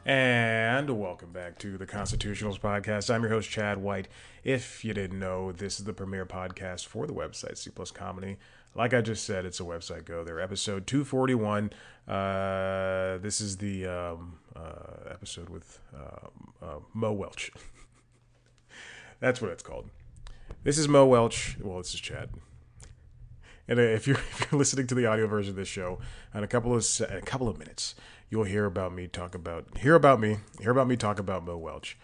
And welcome back to the Constitutionals podcast. I'm your host, Chad White. If you didn't know, this is the premier podcast for the website C Plus Comedy. Like I just said, it's a website. Go there. Episode 241. This is the episode with Mo Welch. That's what it's called. This is Mo Welch. Well, this is Chad. And if you're listening to the audio version of this show, in a couple of minutes, you'll hear me talk about Mo Welch,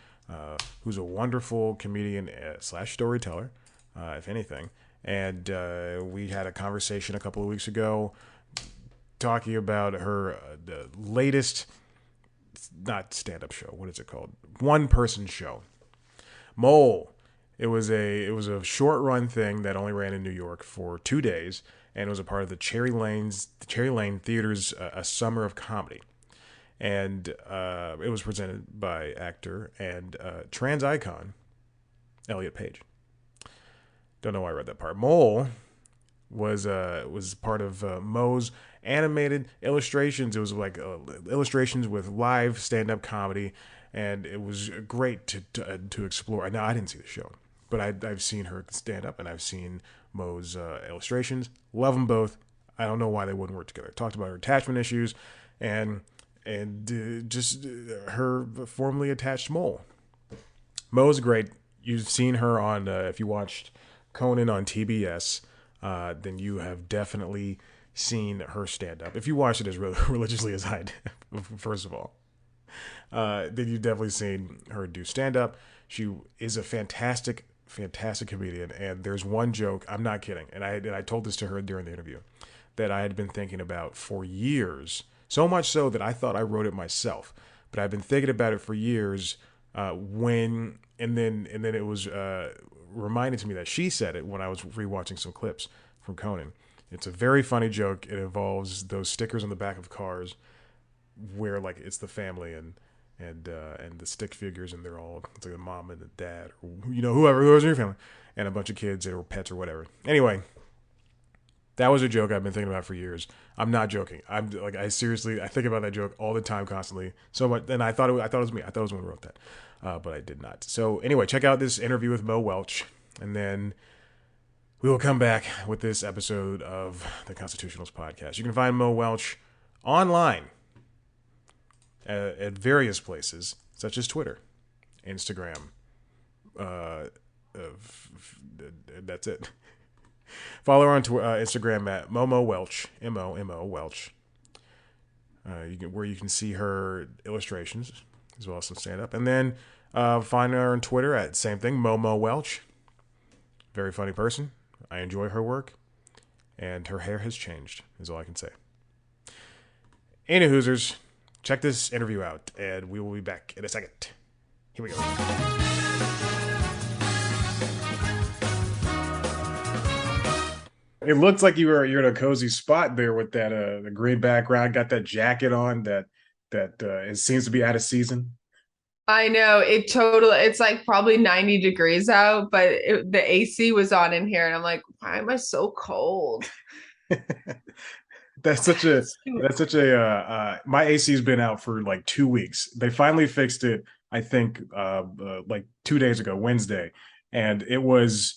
who's a wonderful comedian slash storyteller, if anything. And we had a conversation a couple of weeks ago talking about her latest, not stand up show. What is it called? One person show. Mole. It was a short run thing that only ran in New York for 2 days, and it was a part of the Cherry Lane Theater's A Summer of Comedy, and it was presented by actor and trans icon Elliot Page. Don't know why I read that part. Mole was part of Mo's animated illustrations. It was like illustrations with live stand up comedy, and it was great to explore. Now I didn't see the show, but I've seen her stand up and I've seen Mo's illustrations. Love them both. I don't know why they wouldn't work together. Talked about her attachment issues and just her formerly attached mole. Mo's great. You've seen her on if you watched Conan on TBS, then you have definitely seen her stand up. If you watch it as religiously as I did, first of all, then you've definitely seen her do stand up. She is a fantastic comedian, and there's one joke, I'm not kidding, and I told this to her during the interview, that I had been thinking about for years, so much so that I thought I wrote it myself, but I've been thinking about it for years. And then it was reminded to me that she said it when I was rewatching some clips from Conan. It's a very funny joke. It involves those stickers on the back of cars where like it's the family and the stick figures, and they're all, it's like the mom and the dad, or whoever's in your family, and a bunch of kids or pets or whatever. Anyway, that was a joke I've been thinking about for years. I'm not joking. I'm like, I think about that joke all the time, constantly, so much. And I thought it was me. I thought it was when I wrote that, but I did not. So anyway, check out this interview with Mo Welch, and then we will come back with this episode of the Constitutionals podcast. You can find Mo Welch online at various places, such as Twitter, Instagram. That's it. Follow her on Instagram at Momo Welch, Momo Welch, where you can see her illustrations as well as some stand up. And then find her on Twitter at same thing, Momo Welch. Very funny person. I enjoy her work, and her hair has changed, is all I can say. Any Hoosers, check this interview out, and we will be back in a second. Here we go. It looks like you're in a cozy spot there with that the green background. Got that jacket on that it seems to be out of season. I know it's like probably 90 degrees out, but the AC was on in here and I'm like, why am I so cold? That's such a my AC's been out for like 2 weeks. They finally fixed it, I think, like 2 days ago, Wednesday, and it was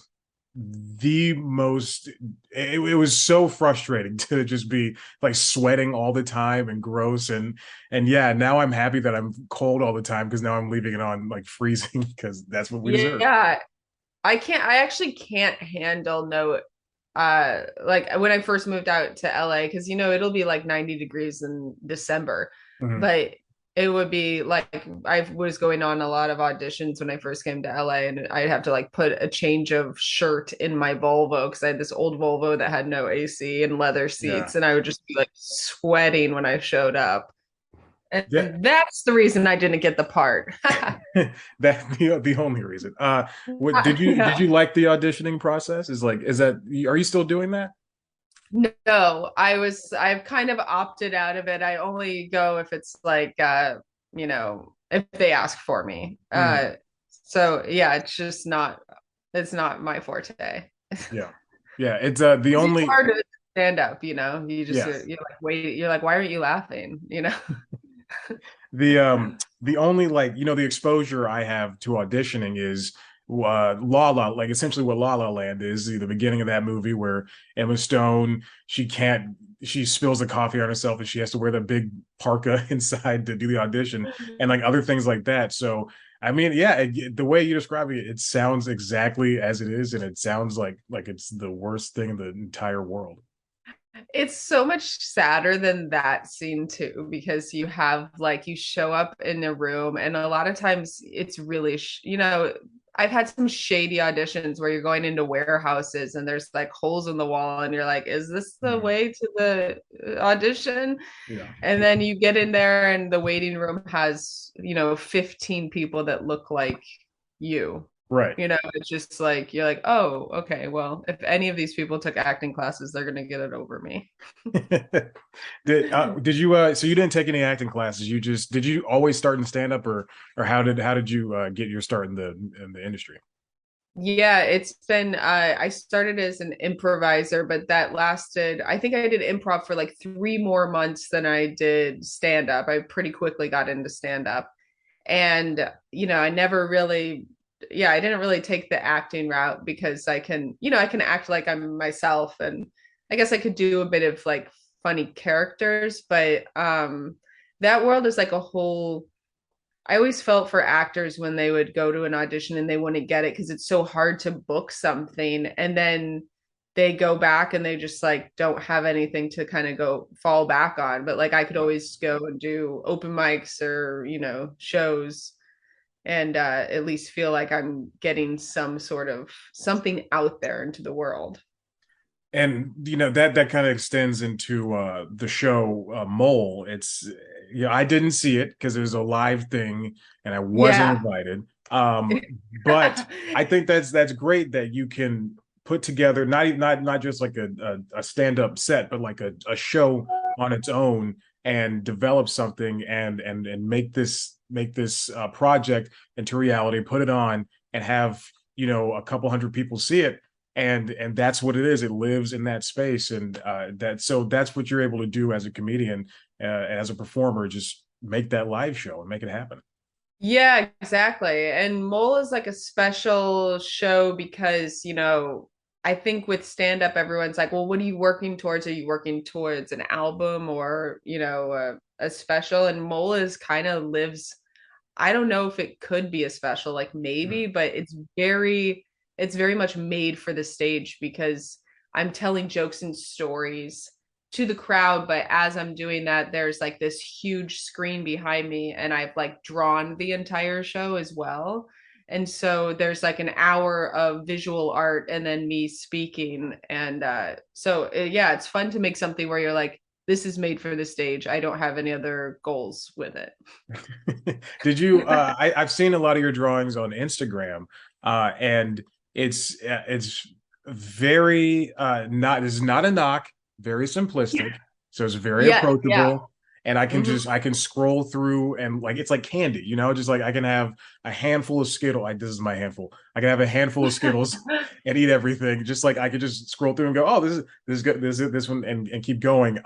the most. It was so frustrating to just be like sweating all the time and gross, and yeah. Now I'm happy that I'm cold all the time because now I'm leaving it on like freezing because that's what we deserve. Yeah, I actually can't handle no like when I first moved out to LA, because it'll be like 90 degrees in December, Mhm. but it would be like I was going on a lot of auditions when I first came to LA, and I'd have to like put a change of shirt in my Volvo because I had this old Volvo that had no AC and leather Yeah. seats, and I would just be like sweating when I showed up. Yeah. And that's the reason I didn't get the part. That the only reason. What did Yeah. you like the auditioning process? Is that are you still doing that? No, I've kind of opted out of it. I only go if it's like if they ask for me. Mm, So yeah, it's not my forte. yeah, yeah. It's the It's only hard to stand up, you just yeah you're like wait, you're like, why aren't you laughing? the the only like the exposure I have to auditioning is La La, like essentially what La La Land is, the beginning of that movie where Emma Stone, she spills the coffee on herself and she has to wear the big parka inside to do the audition, and like other things like that. So I mean, yeah, the way you describe it, it sounds exactly as it is, and it sounds like it's the worst thing in the entire world. It's so much sadder than that scene too, because you have like you show up in a room, and a lot of times it's really, I've had some shady auditions where you're going into warehouses and there's like holes in the wall, and you're like, is this the Mhm. way to the audition? Yeah. And then you get in there, and the waiting room has, 15 people that look like you. Right. It's just like you're like, oh, okay, well, if any of these people took acting classes, they're gonna get it over me. Did you so you didn't take any acting classes? You just did you always start in stand up, or how did you get your start in the industry? Yeah, it's been I started as an improviser, but that lasted, I think I did improv for like 3 more months than I did stand up. I pretty quickly got into stand up. And I never really, yeah, I didn't really take the acting route because I can act like I'm myself, and I guess I could do a bit of like funny characters, but that world is like a whole, I always felt for actors when they would go to an audition and they wouldn't get it because it's so hard to book something, and then they go back and they just like don't have anything to kind of go fall back on. But like I could Yeah. always go and do open mics or, shows, and at least feel like I'm getting some sort of something out there into the world. And that kind of extends into the show Mole. It's I didn't see it because it was a live thing and I wasn't Yeah. invited. But I think that's great that you can put together not just like a stand-up set, but like a show on its own and develop something and make this project into reality, put it on and have a couple hundred people see it, and that's what it is. It lives in that space, and that's what you're able to do as a comedian, as a performer. Just make that live show and make it happen. Yeah, exactly. And Mole is like a special show because, I think with stand up, everyone's like, well, what are you working towards? Are you working towards an album or, a special? And Mole is kind of lives, I don't know if it could be a special, like maybe, but it's very much made for the stage because I'm telling jokes and stories to the crowd, but as I'm doing that, there's like this huge screen behind me, and I've like drawn the entire show as well. And so there's like an hour of visual art and then me speaking. And yeah, it's fun to make something where you're like, this is made for the stage. I don't have any other goals with it. Did you? I've seen a lot of your drawings on Instagram, and it's very not it's not a knock, very simplistic, so it's very Yeah, yeah. approachable, and Mhm. I can scroll through and like it's like candy, just like I can have a handful of Skittles. This is my handful. I can have a handful of Skittles and eat everything. Just like I could just scroll through and go, oh, this is good, this one, and keep going.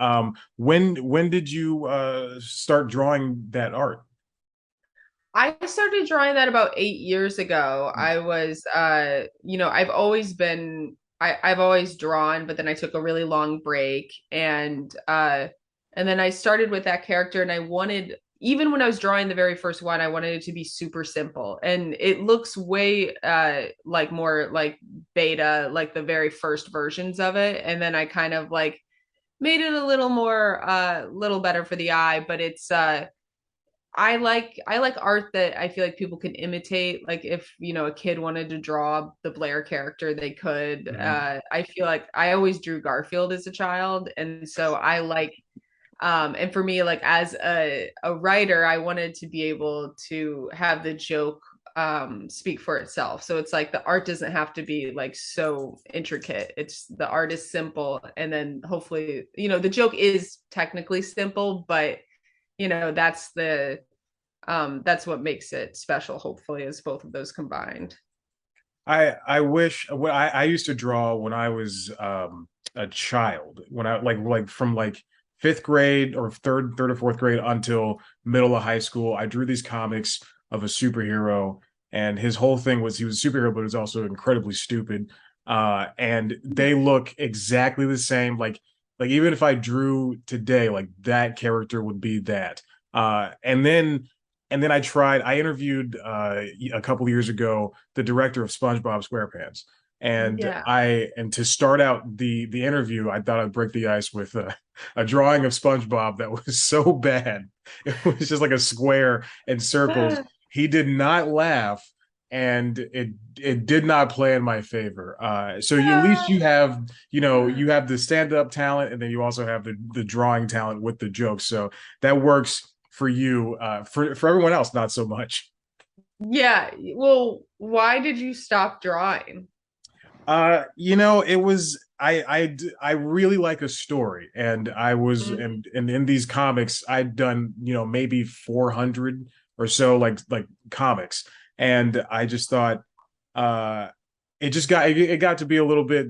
When did you start drawing that art? I started drawing that about 8 years ago. I was, I've always drawn, but then I took a really long break, and then I started with that character, and I wanted, even when I was drawing the very first one, I wanted it to be super simple, and it looks way, like more like beta, like the very first versions of it, and then I kind of like made it a little more, little better for the eye, but I like art that I feel like people can imitate. Like if, a kid wanted to draw the Blair character, they could. Mhm. I feel like I always drew Garfield as a child, and so I like, and for me, like as a writer, I wanted to be able to have the joke speak for itself. So it's like the art doesn't have to be like so intricate. It's the art is simple, and then hopefully, the joke is technically simple, but that's what makes it special, hopefully, is both of those combined. I wish when I used to draw when I was a child, when I like from like fifth grade or third or fourth grade until middle of high school. I drew these comics of a superhero, and his whole thing was he was a superhero, but he was also incredibly stupid. And they look exactly the same. Like even if I drew today, like that character would be that. And then I interviewed a couple years ago the director of SpongeBob SquarePants. Yeah. And to start out the interview, I thought I'd break the ice with a drawing of SpongeBob that was so bad. It was just like a square and circles. He did not laugh, and it did not play in my favor. So at least you have, you have the stand-up talent, and then you also have the drawing talent with the jokes. So that works for you. For everyone else, not so much. Yeah. Well, why did you stop drawing? It was I really like a story, and I was Mhm. and in these comics I'd done, maybe 400 or so like comics, and I just thought uh it got to be a little bit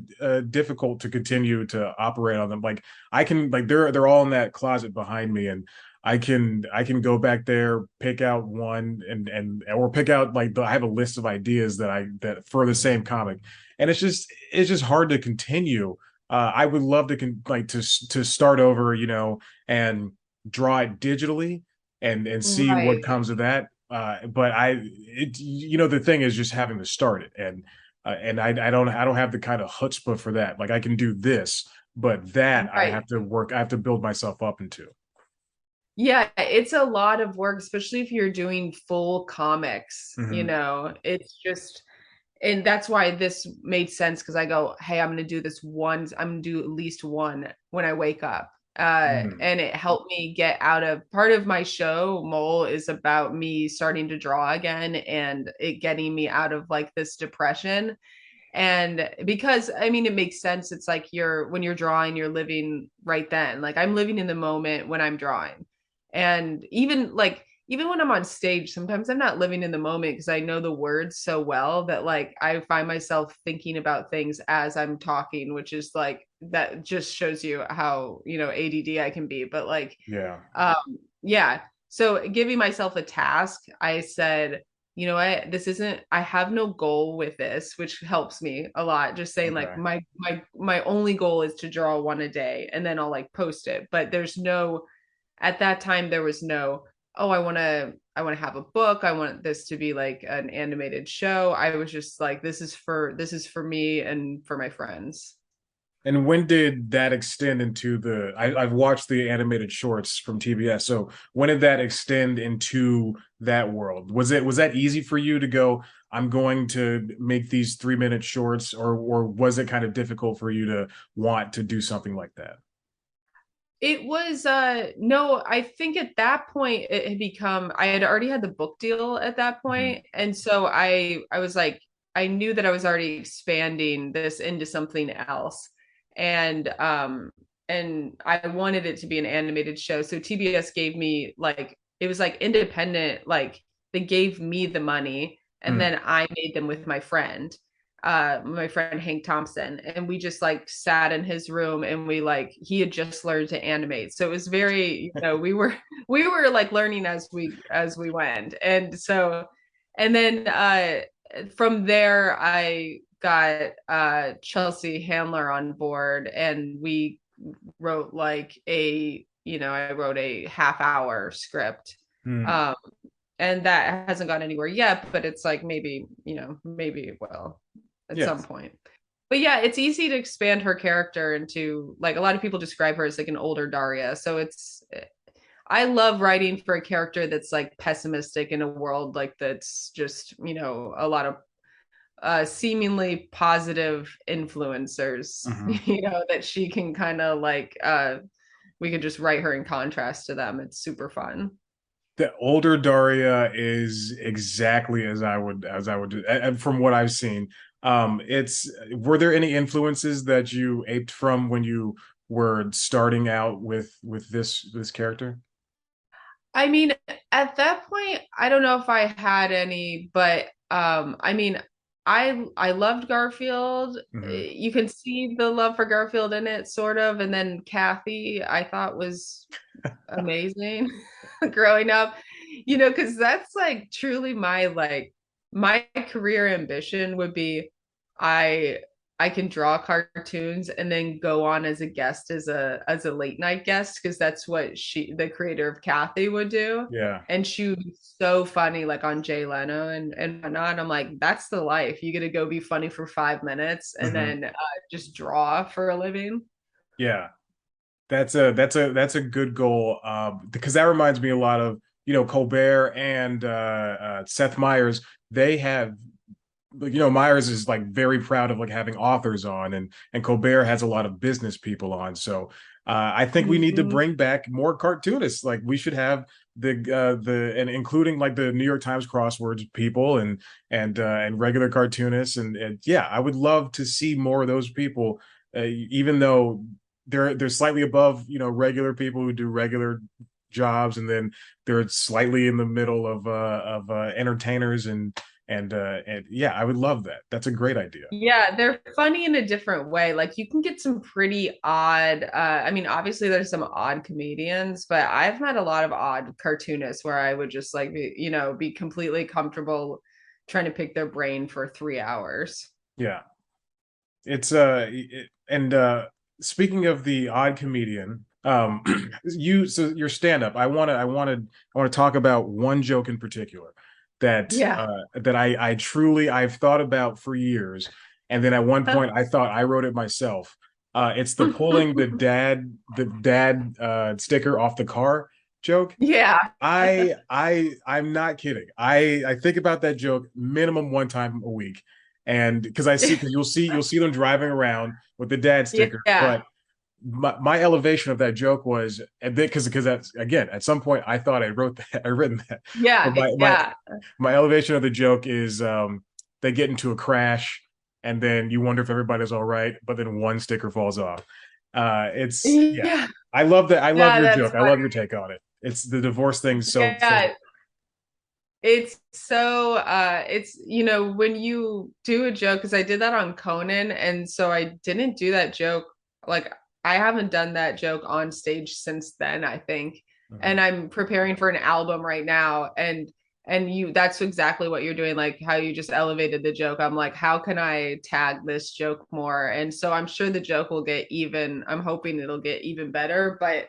difficult to continue to operate on them. Like I can like they're all in that closet behind me, and I can go back there, pick out one, and or pick out I have a list of ideas that for the same comic, and it's just hard to continue. I would love to to start over, and draw it digitally and see what Right. comes of that. But the thing is just having to start it, and I don't have the kind of chutzpah for that. Like I can do this, but that I Right. have to work. I have to build myself up into. Yeah, it's a lot of work, especially if you're doing full comics, Hmm. it's just, and that's why this made sense because I go, hey, I'm gonna do this once, I'm gonna do at least one when I wake up. Hmm. And it helped me get out of part of my show. Mole is about me starting to draw again and it getting me out of like this depression. And because I mean, it makes sense. It's like when you're drawing, you're living right then. Like I'm living in the moment when I'm drawing. And even when I'm on stage, sometimes I'm not living in the moment because I know the words so well that like I find myself thinking about things as I'm talking, which is like that just shows you how, ADD I can be. But like Yeah. yeah. So giving myself a task, I said, you know what, this isn't, I have no goal with this, which helps me a lot. Just saying like Okay. my only goal is to draw one a day and then I'll like post it. But there's no, at that time there was no, oh, I want to have a book. I want this to be like an animated show. I was just like, this is for me and for my friends. And when did that extend into I've watched the animated shorts from TBS. So when did that extend into that world? Was that easy for you to go, I'm going to make these 3-minute shorts, or was it kind of difficult for you to want to do something like that? It was no, I think at that point it had become, I had already had the book deal at that Mhm. point, and so I was like, I knew that I was already expanding this into something else. And I wanted it to be an animated show. So TBS gave me like, it was like independent, like they gave me the money and Mm. then I made them with my friend Hank Thompson, and we just like sat in his room and he had just learned to animate. So it was very, we were like learning as we went. And then from there I got Chelsea Handler on board and we wrote I wrote a half hour script. Mm. Um and that hasn't gone anywhere yet, but it's like maybe it will at some Yes. point. But yeah, it's easy to expand her character into, like, a lot of people describe her as like an older Daria. So I love writing for a character that's like pessimistic in a world like that's just, a lot of seemingly positive influencers, Mhm. that she can kind of we could just write her in contrast to them. It's super fun. The older Daria is exactly as I would do, and from what I've seen. It's Were there any influences that you aped from when you were starting out with this character? I mean, at that point, I don't know if I had any, but I mean, I loved Garfield. Hmm. You can see the love for Garfield in it, sort of. And then Kathy, I thought was amazing growing up, because that's like truly my career ambition would be I I can draw cartoons and then go on as a guest as a late night guest because that's what the creator of Kathy would do. Yeah. And she would be so funny like on Jay Leno and whatnot. I'm like, that's the life. You get to go be funny for 5 minutes and Hmm. then just draw for a living. Yeah. That's a good goal. Because that reminds me a lot of, Colbert and Seth Meyers. They have, Myers is like very proud of like having authors on, and Colbert has a lot of business people on. So I think we need to Mhm. bring back more cartoonists. Like we should have the and including like the New York Times crosswords people and regular cartoonists, and yeah, I would love to see more of those people. Even though they're slightly above, regular people who do regular jobs, and then they're slightly in the middle of entertainers and yeah, I would love that. That's a great idea. Yeah, they're funny in a different way. Like you can get some pretty odd, I mean, obviously there's some odd comedians, but I've met a lot of odd cartoonists where I would just like be completely comfortable trying to pick their brain for 3 hours. Yeah. It's and speaking of the odd comedian, your stand up, I want to talk about one joke in particular Yeah. that I truly I've thought about for years, and then at one point I thought I wrote it myself. It's the pulling the dad sticker off the car joke. Yeah. I'm not kidding. I think about that joke minimum one time a week, and because you'll see them driving around with the dad sticker. Yeah. But my elevation of that joke was, and because that's again at some point I thought I written that, Yeah. but Yeah. my elevation of the joke is they get into a crash and then you wonder if everybody's all right, but then one sticker falls off. It's yeah. Yeah. I love that. I love Yeah, your that's joke. I love your take on it. It's the divorce thing. So yeah. It's so it's when you do a joke because I did that on Conan and so I didn't do that joke like I haven't done that joke on stage since then I think Mhm. and I'm preparing for an album right now and you that's exactly what you're doing like how you just elevated the joke. I'm like how can I tag this joke more and so I'm sure the joke will get even I'm hoping it'll get even better but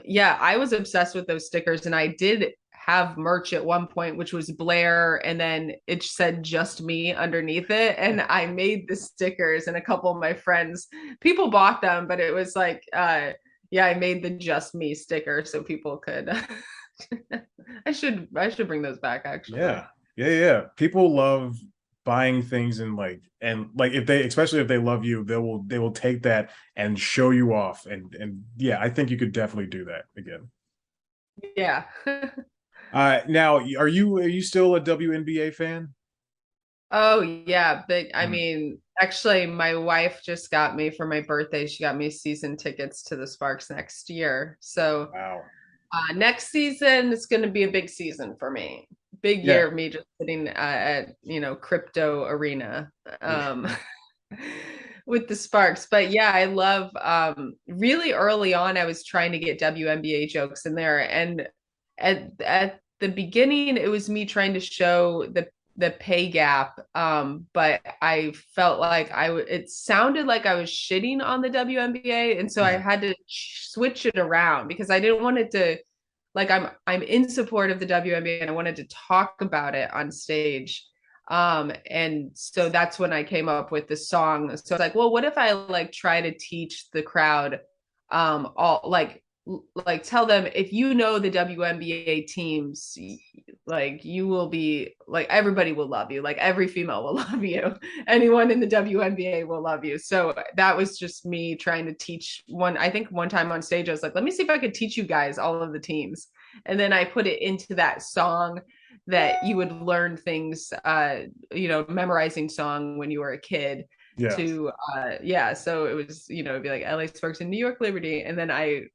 yeah, I was obsessed with those stickers and I did have merch at one point, which was Blair, and then it said just me underneath it. And I made the stickers and a couple of my friends, people bought them, but it was like yeah, I made the just me sticker so people could I should bring those back actually. Yeah, yeah. People love buying things and like if they especially if they love you, they will take that and show you off and yeah, I think you could definitely do that again. Yeah. Now, are you still a WNBA fan? Oh yeah, but I Mhm. mean, actually, my wife just got me for my birthday. She got me season tickets to the Sparks next year. So Wow. next season is going to be a big season for me. Big Yeah. year of me just sitting at crypto arena Yeah. with the Sparks. But yeah, I love really early on. I was trying to get WNBA jokes in there, and at the beginning, it was me trying to show the pay gap. But I felt like it sounded like I was shitting on the WNBA, and so I Mhm. had to switch it around because I didn't want it to like I'm in support of the WNBA and I wanted to talk about it on stage. And so that's when I came up with the song. So I was like, well, what if I like try to teach the crowd all like tell them if you know the WNBA teams like you will be like everybody will love you like every female will love you anyone in the WNBA will love you so that was just me trying to teach one I think one time on stage I was like let me see if I could teach you guys all of the teams and then I put it into that song that you would learn things memorizing song when you were a kid Yeah. to yeah so it was it'd be like LA Sparks and New York Liberty and then I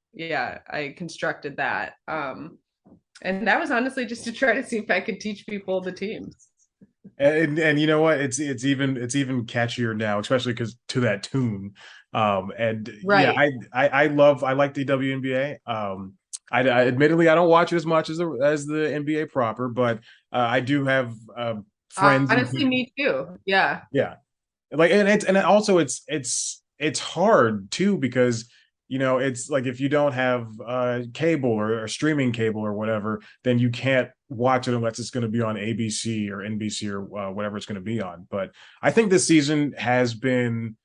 constructed that and that was honestly just to try to see if I could teach people the teams. And you know what? It's even catchier now, especially because to that tune. And yeah, Right. I like the WNBA. I admittedly I don't watch it as much as the NBA proper, but I do have friends and Honestly, people. me too. Yeah. Yeah, like and also it's hard too because it's like if you don't have cable or streaming cable or whatever, then you can't watch it unless it's going to be on ABC or NBC or whatever it's going to be on. But I think this season has been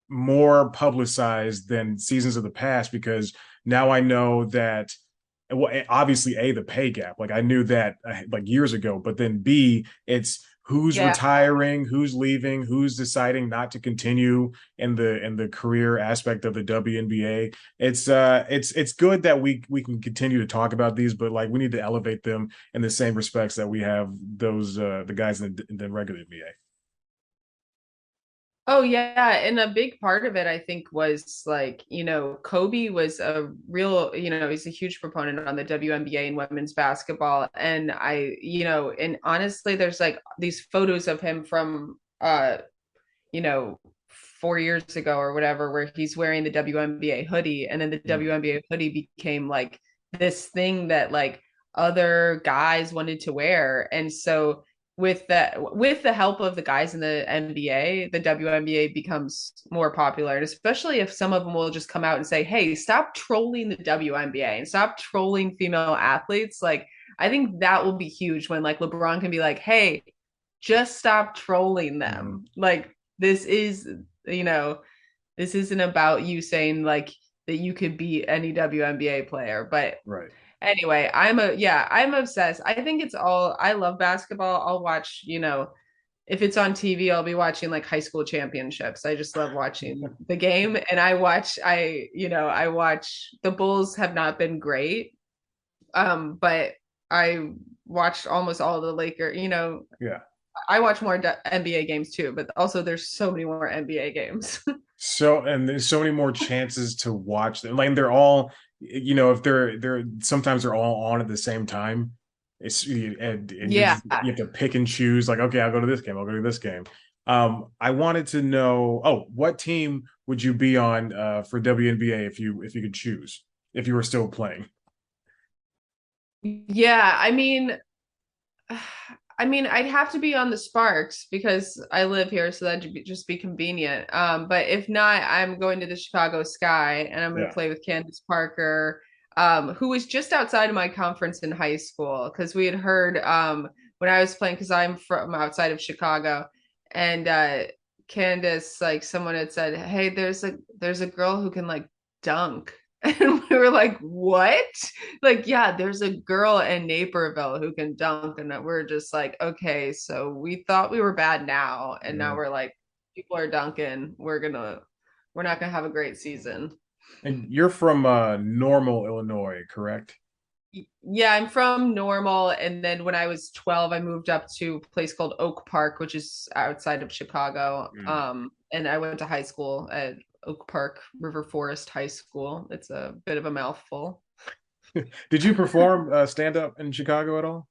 more publicized than seasons of the past because now I know that, well, obviously the pay gap, like I knew that like years ago, but then it's who's Yeah. retiring, who's leaving, who's deciding not to continue in the career aspect of the WNBA. It's good that we can continue to talk about these, but like we need to elevate them in the same respects that we have those the guys in the regular NBA. Oh yeah, and a big part of it I think was like, Kobe was a real, he's a huge proponent on the WNBA and women's basketball. And and honestly, there's like these photos of him from you know, 4 years ago or whatever, where he's wearing the WNBA hoodie, and then the Mm. WNBA hoodie became like this thing that like other guys wanted to wear. And so with the help of the guys in the NBA, the WNBA becomes more popular. And especially if some of them will just come out and say, hey, stop trolling the WNBA and stop trolling female athletes. Like, I think that will be huge when like LeBron can be like, hey, just stop trolling Mhm. them. Like, this is, you know, this isn't about you saying like that you could beat any WNBA player. But Right. anyway, I'm obsessed. I think it's all, I love basketball. I'll watch, if it's on TV, I'll be watching like high school championships. I just love watching the game. And I watch the Bulls have not been great. But I watched almost all the Lakers. Yeah. I watch more NBA games too, but also there's so many more NBA games. And there's so many more chances to watch them. Like they're all, if they're sometimes they're all on at the same time. And Yeah. you have to pick and choose. Like, okay, I'll go to this game. I'll go to this game. I wanted to know, what team would you be on for WNBA if you could choose if you were still playing? Yeah, I'd have to be on the Sparks because I live here, so that'd just be convenient. But if not, I'm going to the Chicago Sky and I'm going to Yeah. play with Candace Parker, who was just outside of my conference in high school because we had heard when I was playing because I'm from outside of Chicago, and Candace, like someone had said, "Hey, there's a girl who can like dunk." And we were like, what? Like, yeah, there's a girl in Naperville who can dunk. And we're just like, okay, so we thought we were bad now. And now Mhm. we're like, people are dunking. We're not gonna have a great season. And you're from Normal, Illinois, correct? Yeah, I'm from Normal. And then when I was 12, I moved up to a place called Oak Park, which is outside of Chicago. Mm. And I went to high school at Oak Park River Forest High School. It's a bit of a mouthful. Did you perform stand up in Chicago at all?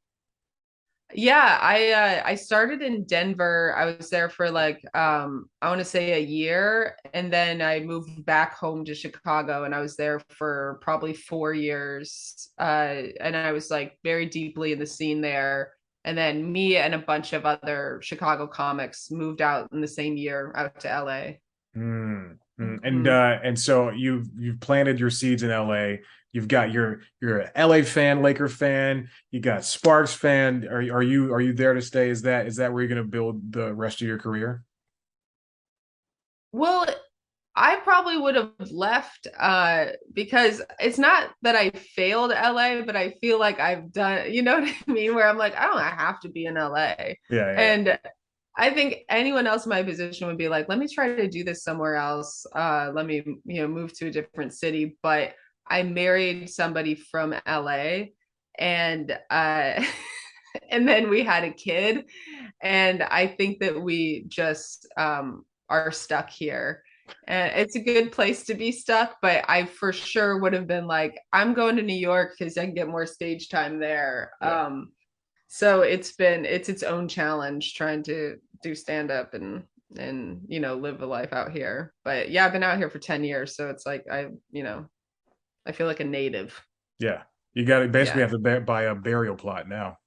Yeah, I started in Denver. I was there for like I want to say a year, and then I moved back home to Chicago and I was there for probably 4 years. And I was like very deeply in the scene there. And then me and a bunch of other Chicago comics moved out in the same year out to LA. Mm, mm. Mhm. And so you've planted your seeds in LA. You've got you're a LA fan, Laker fan. You got Sparks fan. Are you there to stay? Is that where you're going to build the rest of your career? Well, I probably would have left because it's not that I failed LA, but I feel like I've done, you know what I mean? Where I'm like, I don't have to be in LA. Yeah, yeah, yeah. And I think anyone else in my position would be like, let me try to do this somewhere else. Let me, move to a different city. But I married somebody from LA, and and then we had a kid. And I think that we just are stuck here. And it's a good place to be stuck, but I for sure would have been like, I'm going to New York because I can get more stage time there. Yeah. So it's its own challenge trying to do stand up and live a life out here. But yeah, I've been out here for 10 years, so it's like I feel like a native. Yeah, you got to basically Yeah. have to buy a burial plot now.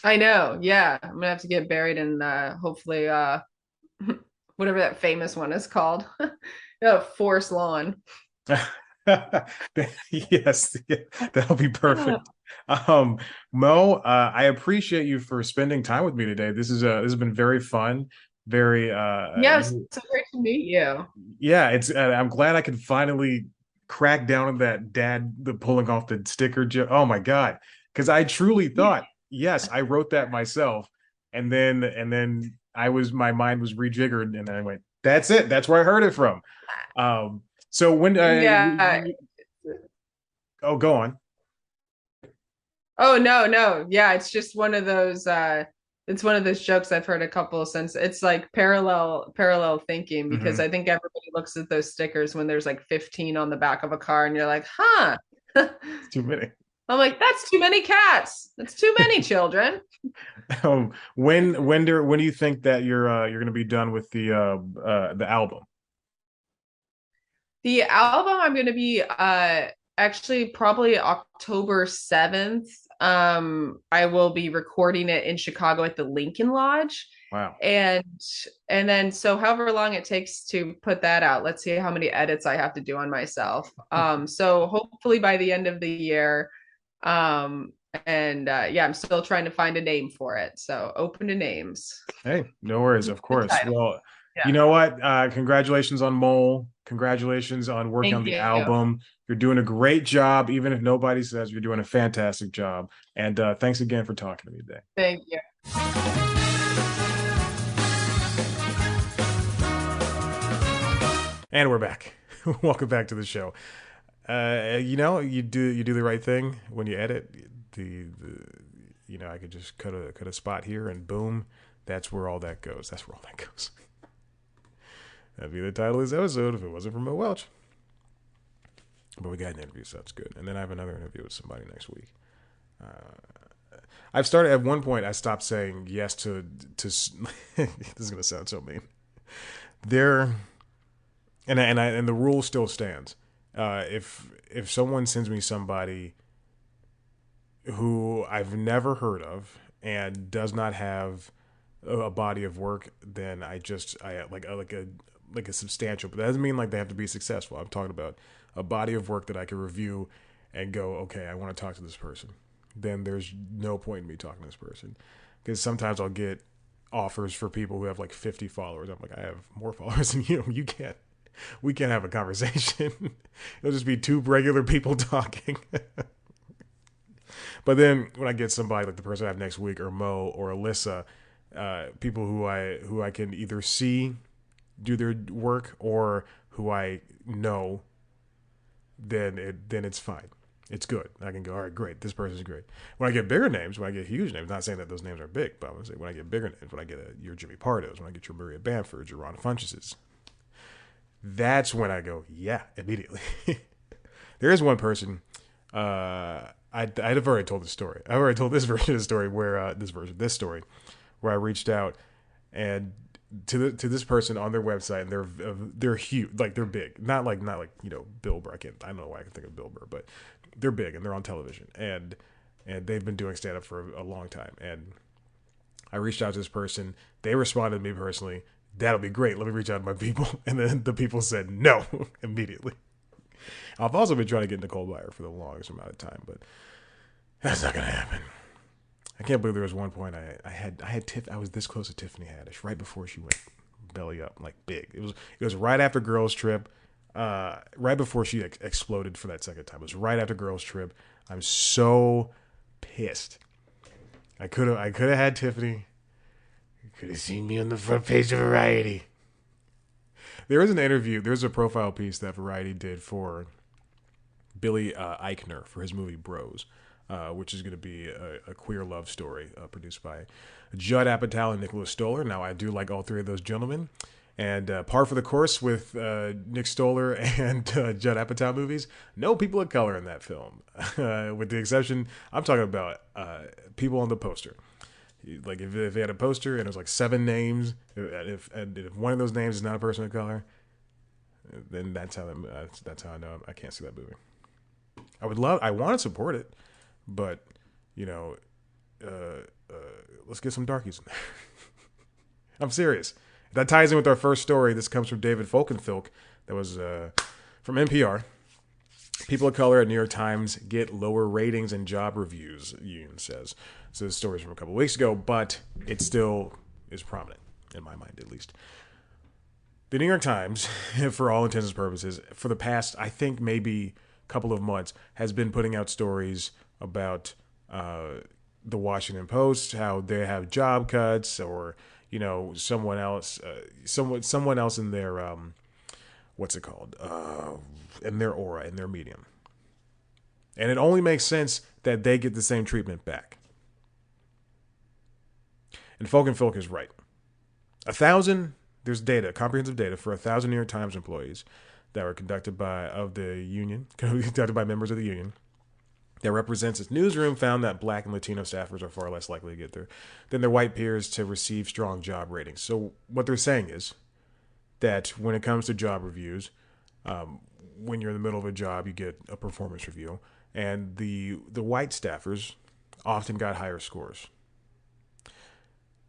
I know. Yeah. I'm gonna have to get buried in hopefully whatever that famous one is called. Forest lawn. Yes, yeah, that'll be perfect. Um, Mo, I appreciate you for spending time with me today. This has been very fun. Very Yes, so great to meet you. yeah, it's I'm glad I could finally crack down on that the pulling off the sticker joke. Oh my God. Because I truly Yeah. thought, yes, I wrote that myself. And then my mind was rejiggered and I went, that's it. That's where I heard it from. So when Yeah. oh, go on. Oh no, no. Yeah, it's one of those jokes I've heard a couple since. It's like parallel thinking because Hmm. I think everybody looks at those stickers when there's like 15 on the back of a car and you're like, "Huh." I'm It's too many. like, "That's too many cats. That's too many children." When do you think that you're gonna be done with the album? The album I'm going to be actually probably October 7th. I will be recording it in Chicago at the Lincoln Lodge. Wow. And and then so however long it takes to put that out, let's see how many edits I have to do on myself. So hopefully by the end of the year. And yeah, I'm still trying to find a name for it. So open to names. Hey, no worries, of Good course. title. Well, Yeah. you know what? Congratulations on Mole. Congratulations on working on Thank the you. album. You're doing a great job, even if nobody says you're doing a fantastic job. And thanks again for talking to me today. Thank you. And we're back. Welcome back to the show. You do the right thing when you edit. I could just cut a spot here and boom, that's where all that goes. That's where all that goes. That'd be the title of this episode if it wasn't for Mo Welch. But we got an interview, so that's good. And then I have another interview with somebody next week. I've started at one point. I stopped saying yes to. This is gonna sound so mean. There, and the rule still stands. If someone sends me somebody who I've never heard of and does not have a body of work, then I like a substantial. But that doesn't mean like they have to be successful. I'm talking about a body of work that I can review and go, okay, I want to talk to this person. Then there's no point in me talking to this person because sometimes I'll get offers for people who have like 50 followers. I'm like, I have more followers than you. You can't. We can't have a conversation. It'll just be two regular people talking. But then when I get somebody like the person I have next week, or Mo or Alyssa, people who I can either see do their work or who I know, then it's fine. It's good. I can go, all right, great. This person's great. When I get bigger names, when I get huge names, not saying that those names are big, but I'm gonna say when I get bigger names, when I get your Jimmy Pardos, when I get your Maria Bamfords, your Ron Funcheses, that's when I go, yeah, immediately. There is one person. I'd have already told the story. I've already told this version of the story where this story where I reached out and to this person on their website, and they're huge, like they're big, not like Bill Burr. I don't know why I can think of Bill Burr, but they're big and they're on television and they've been doing stand up for a long time. And I reached out to this person. They responded to me personally. That'll be great. Let me reach out to my people. And then the people said no immediately. I've also been trying to get Nicole Byer for the longest amount of time, but that's not gonna happen. I can't believe there was one point I was this close to Tiffany Haddish right before she went belly up, like big. It was right after Girls Trip, right before she exploded for that second time. It was right after Girls Trip. I'm so pissed. I could have had Tiffany. You could have seen me on the front page of Variety. There was an interview. There's a profile piece that Variety did for Billy Eichner for his movie Bros, which is going to be a queer love story produced by Judd Apatow and Nicholas Stoller. Now, I do like all three of those gentlemen, And par for the course with Nick Stoller and Judd Apatow movies. No people of color in that film, with the exception. I'm talking about people on the poster. Like if they had a poster and it was like 7 names, if one of those names is not a person of color, then that's how I know I can't see that movie. I want to support it, but you know, let's get some darkies in there. I'm serious. That ties in with our first story. This comes from David Folkenfilk. That was from NPR. People of color at New York Times get lower ratings and job reviews, union says. So this story is from a couple of weeks ago, but it still is prominent, in my mind at least. The New York Times, for all intents and purposes, for the past, I think maybe couple of months, has been putting out stories about the Washington Post, how they have job cuts, or someone else in their what's it called, in their aura, in their medium. And it only makes sense that they get the same treatment back. And Folk is right. 1,000, there's data, comprehensive data for 1,000 New York Times employees that were conducted by members of the union. That represents its newsroom found that black and Latino staffers are far less likely to get there than their white peers to receive strong job ratings. So what they're saying is that when it comes to job reviews, when you're in the middle of a job, you get a performance review, and the white staffers often got higher scores.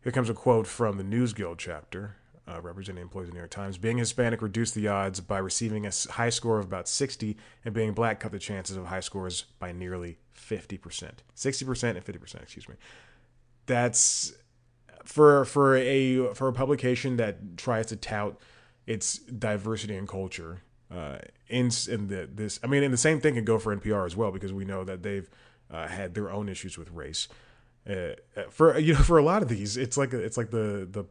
Here comes a quote from the News Guild chapter, representing employees of the New York Times. Being Hispanic reduced the odds by receiving a high score of about 60, and being black cut the chances of high scores by nearly 50%. 60% and 50%, excuse me. That's for a publication that tries to tout its diversity and culture. In the same thing can go for NPR as well, because we know that they've had their own issues with race. For a lot of these, it's like the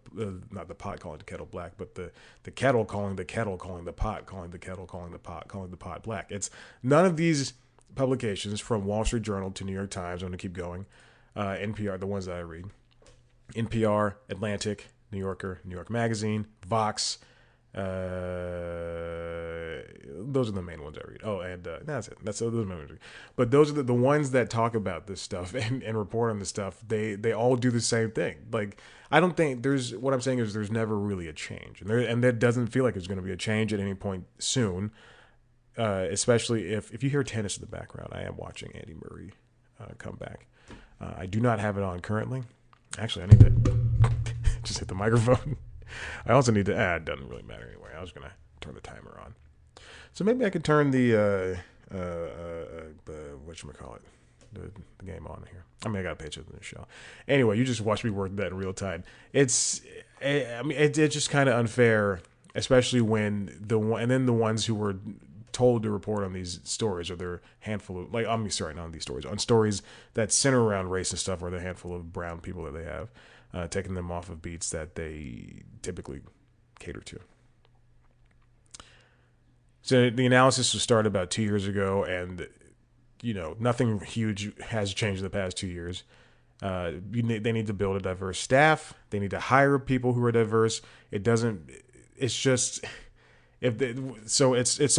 not the pot calling the kettle black, but the kettle calling the pot, calling the kettle, calling the pot black. It's none of these publications, from Wall Street Journal to New York Times. I'm going to keep going. NPR, the ones that I read: NPR, Atlantic, New Yorker, New York Magazine, Vox. Those are the main ones I read. Oh, and that's it. Those are the main ones. But those are the ones that talk about this stuff and report on this stuff. They all do the same thing. Like, I don't think what I'm saying is there's never really a change, and that doesn't feel like there's going to be a change at any point soon. Especially if you hear tennis in the background, I am watching Andy Murray come back. I do not have it on currently. Actually, I need to just hit the microphone. I also need to add, doesn't really matter anyway. I was going to turn the timer on. So maybe I could turn the whatchamacallit, the game on here. I mean, I got to pay attention to the show. Anyway, you just watch me work that in real time. It's just kind of unfair, especially when the ones who were told to report on these stories, or their handful of, not on these stories, on stories that center around race and stuff, or the handful of brown people that they have. Taking them off of beats that they typically cater to. So the analysis was started about 2 years ago, and nothing huge has changed in the past 2 years. They need to build a diverse staff. They need to hire people who are diverse. It's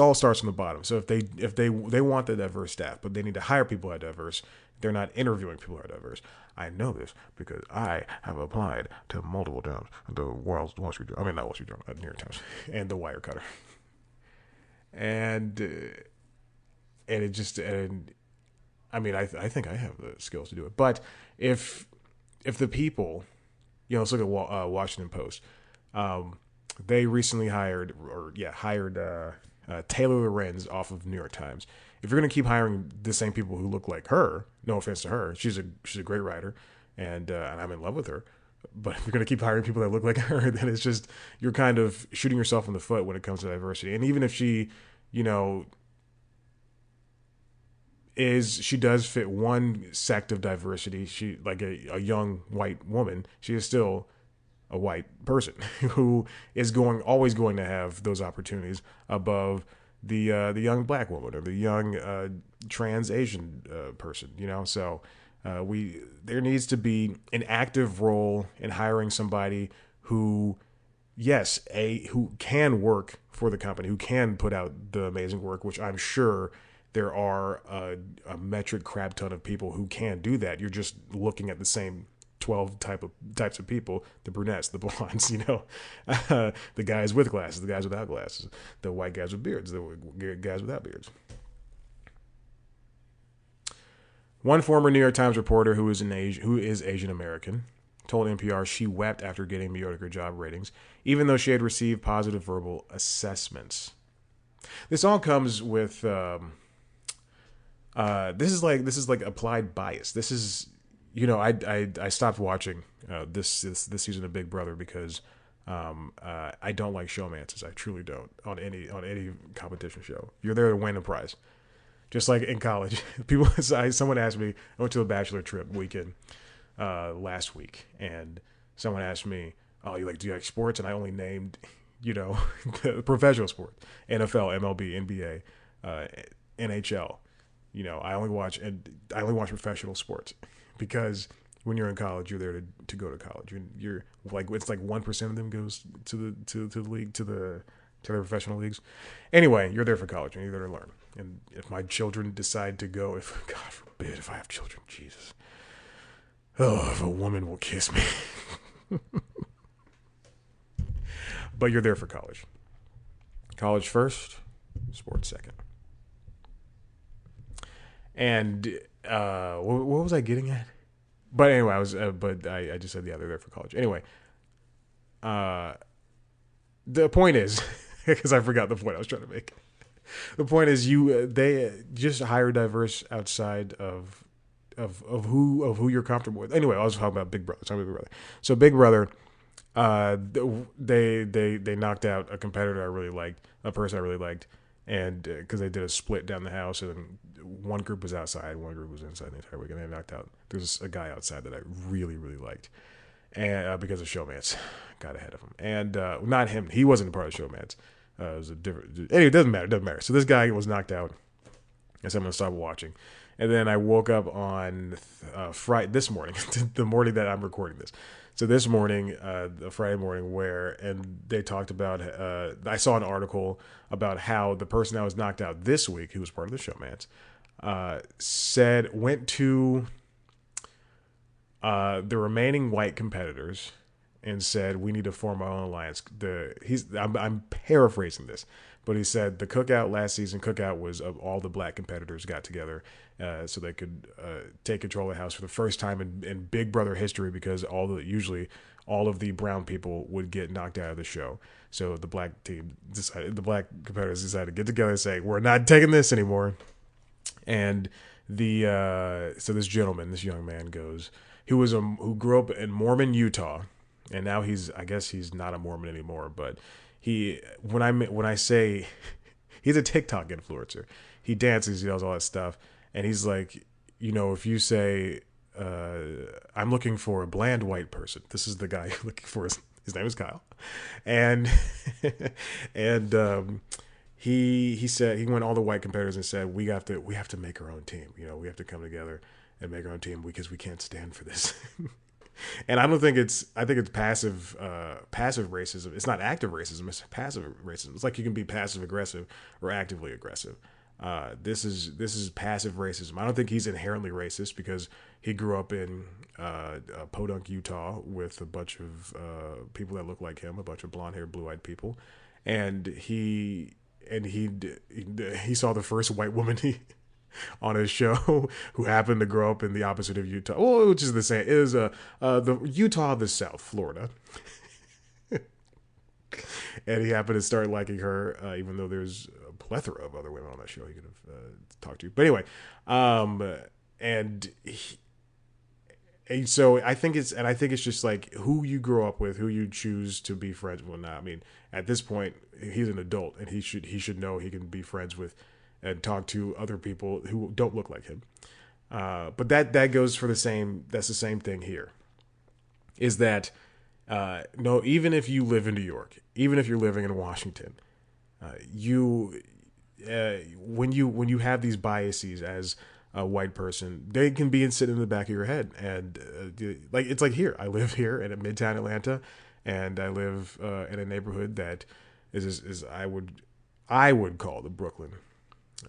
all starts from the bottom. So if they want the diverse staff, but they need to hire people who are diverse, they're not interviewing people who are diverse. I know this because I have applied to multiple jobs at the Wall Street Journal. I mean, not Wall Street Journal, New York Times, and the Wirecutter. And I think I have the skills to do it. But if the people, let's look at Washington Post. They recently hired Taylor Lorenz off of New York Times. If you're going to keep hiring the same people who look like her, no offense to her, she's a great writer, and I'm in love with her. But if you're going to keep hiring people that look like her, then it's just, you're kind of shooting yourself in the foot when it comes to diversity. And even if she, she does fit one sect of diversity, she, like a young white woman, she is still a white person who is always going to have those opportunities above the young black woman, or the young trans Asian person, So there needs to be an active role in hiring somebody who, yes, who can work for the company, who can put out the amazing work, which I'm sure there are a metric crap ton of people who can do that. You're just looking at the same 12 types of people: the brunettes, the blondes, the guys with glasses, the guys without glasses, the white guys with beards, the guys without beards. One former New York Times reporter who is Asian American told NPR she wept after getting mediocre job ratings, even though she had received positive verbal assessments. This all comes with this is like applied bias. This is, I stopped watching this season of Big Brother because I don't like showmances. I truly don't on any competition show. You're there to win a prize. Just like in college, someone asked me. I went to a bachelor trip weekend last week, and someone asked me, "Oh, do you like sports?" And I only named, the professional sport: NFL, MLB, NBA, NHL. I only watch professional sports because when you're in college, you're there to go to college. You're like, it's like 1% of them goes to the league, to the professional leagues. Anyway, you're there for college and you're there to learn. And if my children decide to go, if God forbid, if I have children, Jesus, if a woman will kiss me. But you're there for college. College first, sports second. And what was I getting at? But anyway, I just said, yeah, they're there for college. Anyway, the point is, because I forgot the point I was trying to make. The point is, they just hire diverse outside of who you're comfortable with. Anyway, I was talking about Big Brother. So Big Brother, they knocked out a competitor I really liked, a person I really liked, and because they did a split down the house, and one group was outside, one group was inside the entire week, and they knocked out. There's a guy outside that I really really liked, and because of showmance, got ahead of him, and not him. He wasn't a part of showmance. It was a different. Anyway, it doesn't matter. So this guy was knocked out, and so I'm gonna stop watching. And then I woke up on Friday this morning, the morning that I'm recording this. So this morning, the Friday morning, and they talked about. I saw an article about how the person that was knocked out this week, who was part of the showmance, went to the remaining white competitors and said, we need to form our own alliance. I'm paraphrasing this, but he said the cookout last season, was all the black competitors got together so they could take control of the house for the first time in Big Brother history, because usually all of the brown people would get knocked out of the show. So the black competitors decided to get together and say, we're not taking this anymore. And so this young man goes, who grew up in Mormon, Utah. And now I guess he's not a Mormon anymore, but when I say he's a TikTok influencer, he dances, he does all that stuff. And he's like, if you say, I'm looking for a bland white person, this is the guy you're looking for. His name is Kyle. And, he said, he went all the white competitors and said, we have to make our own team. We have to come together and make our own team because we can't stand for this. And I think it's passive racism. It's not active racism. It's passive racism. It's like you can be passive aggressive or actively aggressive. This is passive racism. I don't think he's inherently racist because he grew up in Podunk, Utah, with a bunch of people that look like him, a bunch of blonde-haired, blue-eyed people, and he saw the first white woman on his show who happened to grow up in the opposite of Utah. Well, which is the same. It was the Utah of the South, Florida. And he happened to start liking her, even though there's a plethora of other women on that show he could have talked to. But anyway, so I think it's just like who you grow up with, who you choose to be friends with. Now, I mean, at this point, he's an adult, and he should know he can be friends with and talk to other people who don't look like him. But that goes for that's the same thing here. Is that no, even if you live in New York, even if you're living in Washington, when you have these biases as a white person, they can be sitting in the back of your head. And like it's like here, I live here in Midtown Atlanta, and I live in a neighborhood that is I would call the Brooklyn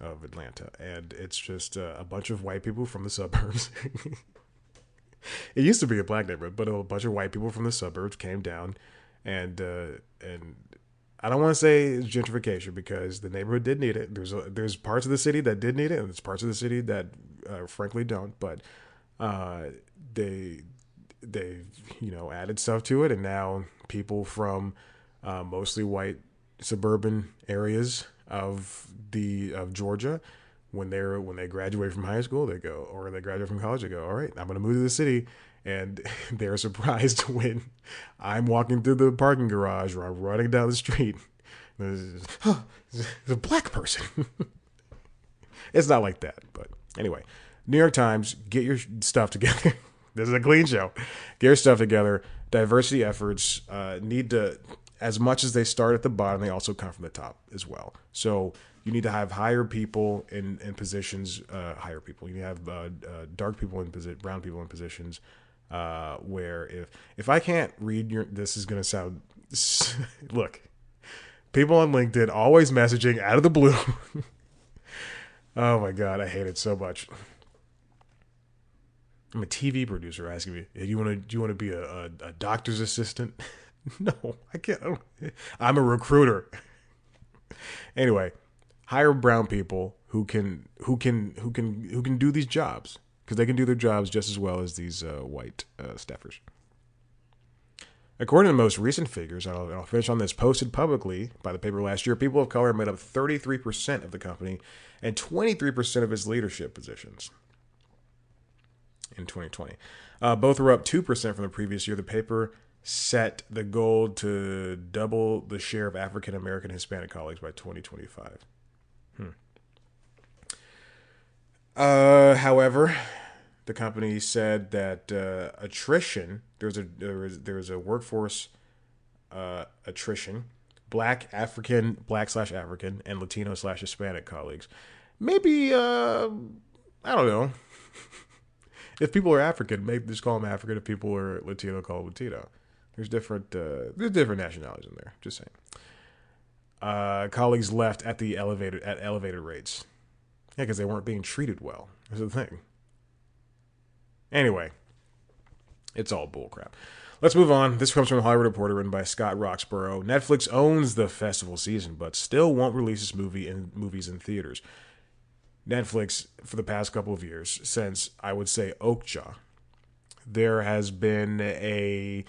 of Atlanta, and it's just a bunch of white people from the suburbs. It used to be a black neighborhood, but a bunch of white people from the suburbs came down, and I don't want to say it's gentrification because the neighborhood did need it. There's parts of the city that did need it, and there's parts of the city that frankly don't. But uh, they added stuff to it, and now people from mostly white suburban areas of Georgia, when they graduate from high school, they go, or they graduate from college, they go, all right, I'm going to move to the city, and they're surprised when I'm walking through the parking garage or I'm running down the street. There's a black person. It's not like that, but anyway, New York Times, get your stuff together. This is a clean show. Get your stuff together. Diversity efforts need to, as much as they start at the bottom, they also come from the top as well. So you need to have higher people in positions, higher people. You need to have dark people in brown people in positions. Where if I can't read this is gonna sound. Look, people on LinkedIn always messaging out of the blue. Oh my god, I hate it so much. I'm a TV producer asking me, do you want to be a doctor's assistant? No, I can't. I'm a recruiter. Anyway, hire brown people who can do these jobs because they can do their jobs just as well as these white staffers. According to the most recent figures, and I'll finish on this, posted publicly by the paper last year, people of color made up 33% of the company and 23% of its leadership positions in 2020. Both were up 2% from the previous year. The paper set the goal to double the share of African American Hispanic colleagues by 2025. However, the company said that attrition, there was a workforce attrition, black slash African, and Latino slash Hispanic colleagues. Maybe I don't know. If people are African, maybe just call them African. If people are Latino, call them Latino. There's different nationalities in there. Just saying. Colleagues left at elevated rates. Yeah, because they weren't being treated well. That's the thing. Anyway, it's all bullcrap. Let's move on. This comes from the Hollywood Reporter, written by Scott Roxborough. Netflix owns the festival season, but still won't release its movies in theaters. Netflix, for the past couple of years, since I would say Okja, there has been a,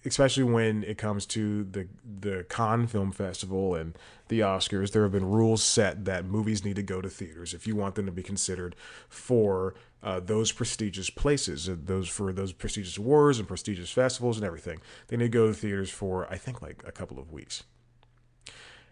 especially when it comes to the Cannes Film Festival and the Oscars, there have been rules set that movies need to go to theaters if you want them to be considered for those prestigious places, those prestigious awards and prestigious festivals and everything. They need to go to theaters for, I think, like a couple of weeks.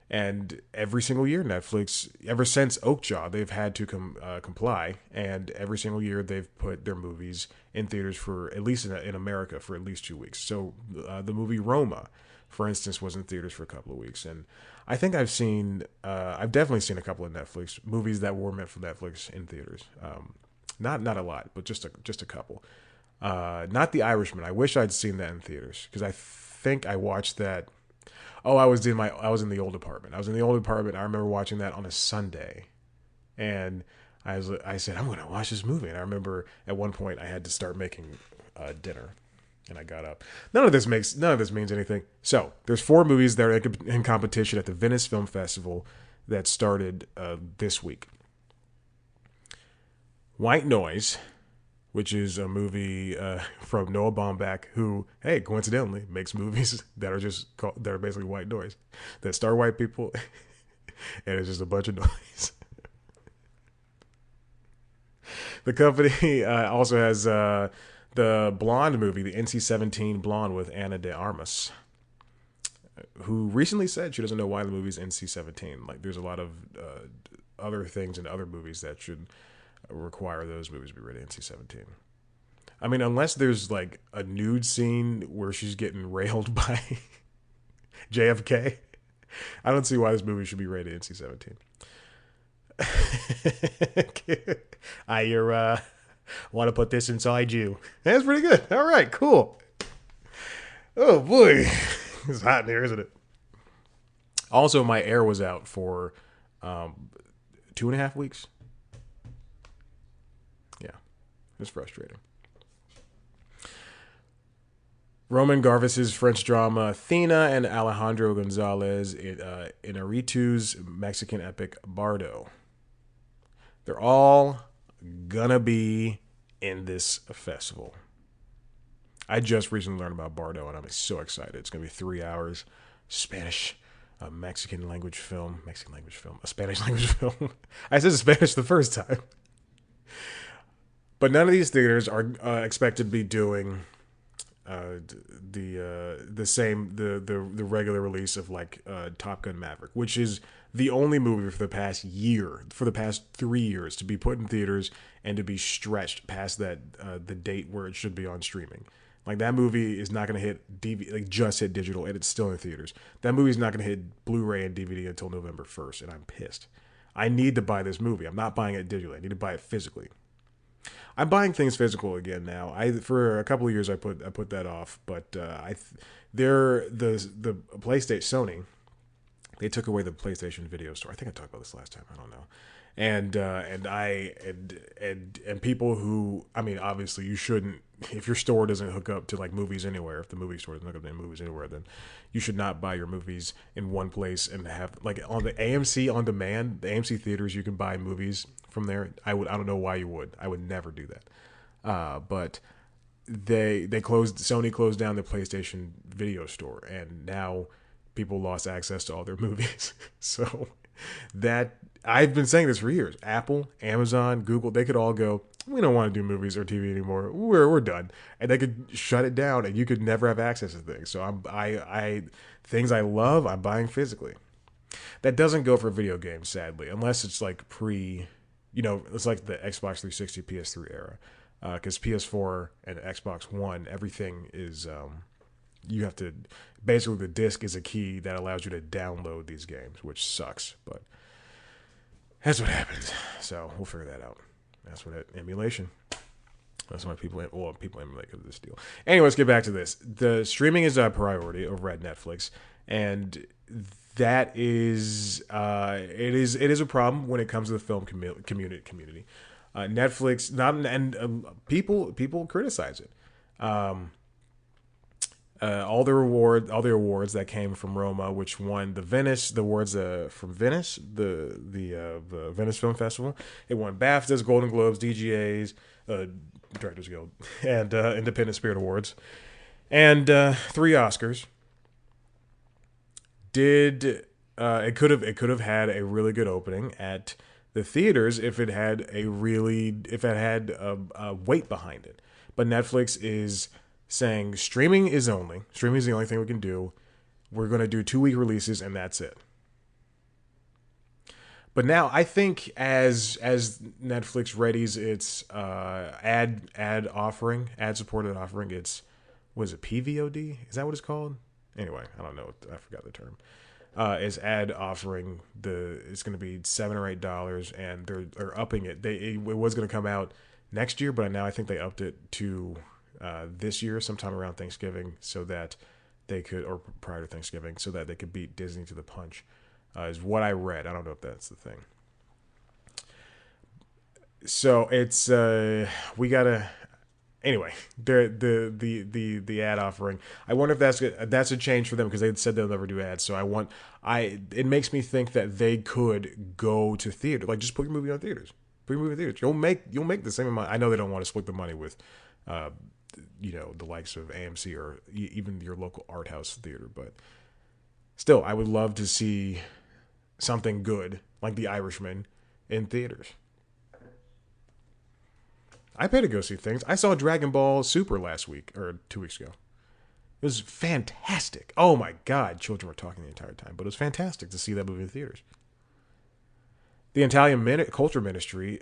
And every single year, Netflix, ever since Okja, they've had to comply. And every single year, they've put their movies in theaters for, at least in America, for at least 2 weeks. So the movie Roma, for instance, was in theaters for a couple of weeks. And I think I've definitely seen a couple of Netflix movies that were meant for Netflix in theaters. Not a lot, but just a couple. Not The Irishman. I wish I'd seen that in theaters because I think I watched that. Oh, I was in the old apartment. I remember watching that on a Sunday, and I said, I'm going to watch this movie. And I remember at one point I had to start making dinner, and I got up. None of this means anything. So there's 4 movies that are in competition at the Venice Film Festival that started this week. White Noise, which is a movie from Noah Baumbach, who, hey, coincidentally, makes movies that are basically white noise, that star white people, and it's just a bunch of noise. The company also has the Blonde movie, the NC-17 Blonde with Ana de Armas, who recently said she doesn't know why the movie's NC-17. Like, there's a lot of other things in other movies that should require those movies to be rated NC-17. I mean, unless there's like a nude scene where she's getting railed by JFK, I don't see why this movie should be rated NC-17. I want to put this inside you. That's pretty good. All right, cool. Oh boy, it's hot in here, isn't it? Also, my air was out for 2.5 weeks. Yeah, it's frustrating. Roman Garvis's French drama Athena and Alejandro Gonzalez Inarritu's Mexican epic Bardo. They're all gonna be in this festival. I just recently learned about Bardo and I'm so excited. It's gonna be 3 hours, Spanish, a Mexican language film, a Spanish language film. I said Spanish the first time, but none of these theaters are expected to be doing the same the regular release of like Top Gun Maverick, which is the only movie for the past 3 years to be put in theaters and to be stretched past that the date where it should be on streaming. Like that movie is not going to hit DVD, like just hit digital, and it's still in theaters. That movie is not going to hit Blu-ray and DVD until November 1st, and I'm pissed. I need to buy this movie. I'm not buying it digitally. I need to buy it physically. I'm buying things physical again now. I for a couple of years I put that off, but they're the PlayStation Sony. They took away the PlayStation Video Store. I think I talked about this last time. I don't know. And people who, I mean, obviously you shouldn't, if your store doesn't hook up to like Movies Anywhere, if the movie store doesn't hook up to Movies Anywhere, then you should not buy your movies in one place and have like on the AMC on demand, the AMC theaters, you can buy movies from there. I don't know why you would. I would never do that. But Sony closed down the PlayStation Video Store, and now people lost access to all their movies. So that I've been saying this for years. Apple, Amazon, Google, they could all go, we don't want to do movies or TV anymore. We're done, and they could shut it down, and you could never have access to things. So I things I love, I'm buying physically. That doesn't go for video games, sadly, unless it's like it's like the Xbox 360, PS3 era, because PS4 and Xbox One, everything is you have to basically the disc is a key that allows you to download these games, which sucks, but that's what happens. So we'll figure that out. That's what emulation. That's why people emulate this deal. Anyway, let's get back to this. The streaming is a priority over at Netflix, and that is it is a problem when it comes to the film community. Netflix people criticize it. All the awards that came from Roma, which won the awards from Venice, the Venice Film Festival. It won BAFTAs, Golden Globes, DGAs, Directors Guild, and Independent Spirit Awards, and 3 Oscars. It could have had a really good opening at the theaters if it had a weight behind it, but Netflix is saying streaming is the only thing we can do. We're going to do 2-week releases and that's it. But now I think as Netflix readies its ad supported offering, it's was it PVOD? Is that what it's called? Anyway, I don't know. I forgot the term. Is ad offering it's going to be $7 or $8, and they're upping it. It was going to come out next year, but now I think they upped it to this year, sometime around Thanksgiving, so that they could, or prior to Thanksgiving, so that they could beat Disney to the punch. Is what I read. I don't know if that's the thing. So it's we gotta. Anyway, the ad offering. I wonder if that's a change for them because they said they'll never do ads. So it makes me think that they could go to theater, like just put your movie on theaters. Put your movie in theaters. You'll make the same amount. I know they don't want to split the money with, the likes of AMC or even your local art house theater, but still, I would love to see something good like The Irishman in theaters. I pay to go see things. I saw Dragon Ball Super last week or 2 weeks ago. It was fantastic. Oh my God, children were talking the entire time, but it was fantastic to see that movie in theaters. The Italian Culture Ministry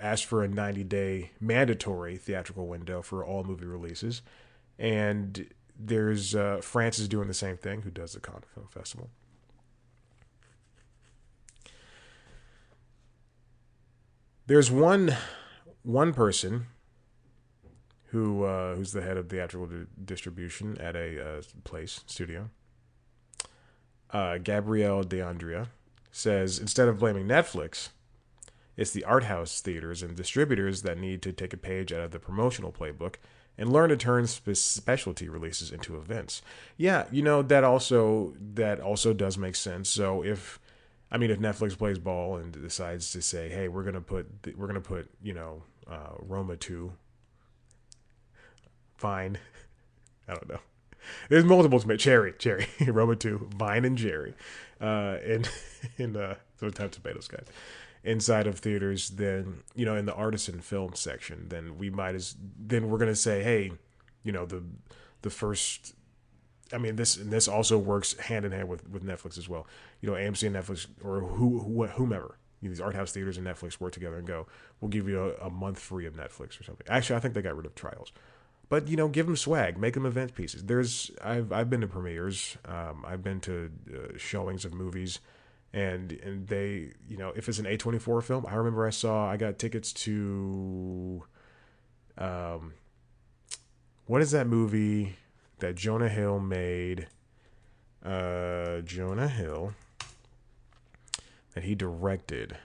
asked for a 90-day mandatory theatrical window for all movie releases, and there's France is doing the same thing, who does the Cannes Film Festival. There's one person who's the head of theatrical distribution at a place studio, Gabrielle DeAndrea, says instead of blaming Netflix, it's the art house theaters and distributors that need to take a page out of the promotional playbook and learn to turn specialty releases into events. Yeah, that also does make sense. So if Netflix plays ball and decides to say, hey, we're gonna put Roma 2, fine, I don't know. There's multiple Cherry, Roma 2, Vine, and Jerry, in those types of tomatoes, guys. Inside of theaters, then in the artisan film section, then we're gonna say, hey, the first. I mean, this also works hand in hand with Netflix as well. AMC and Netflix, or whomever, these art house theaters and Netflix work together and go, we'll give you a month free of Netflix or something. Actually, I think they got rid of trials. But give them swag, make them event pieces. I've been to premieres, I've been to showings of movies, and they, if it's an A24 film, I remember I got tickets to, what is that movie that Jonah Hill made? Jonah Hill, that he directed,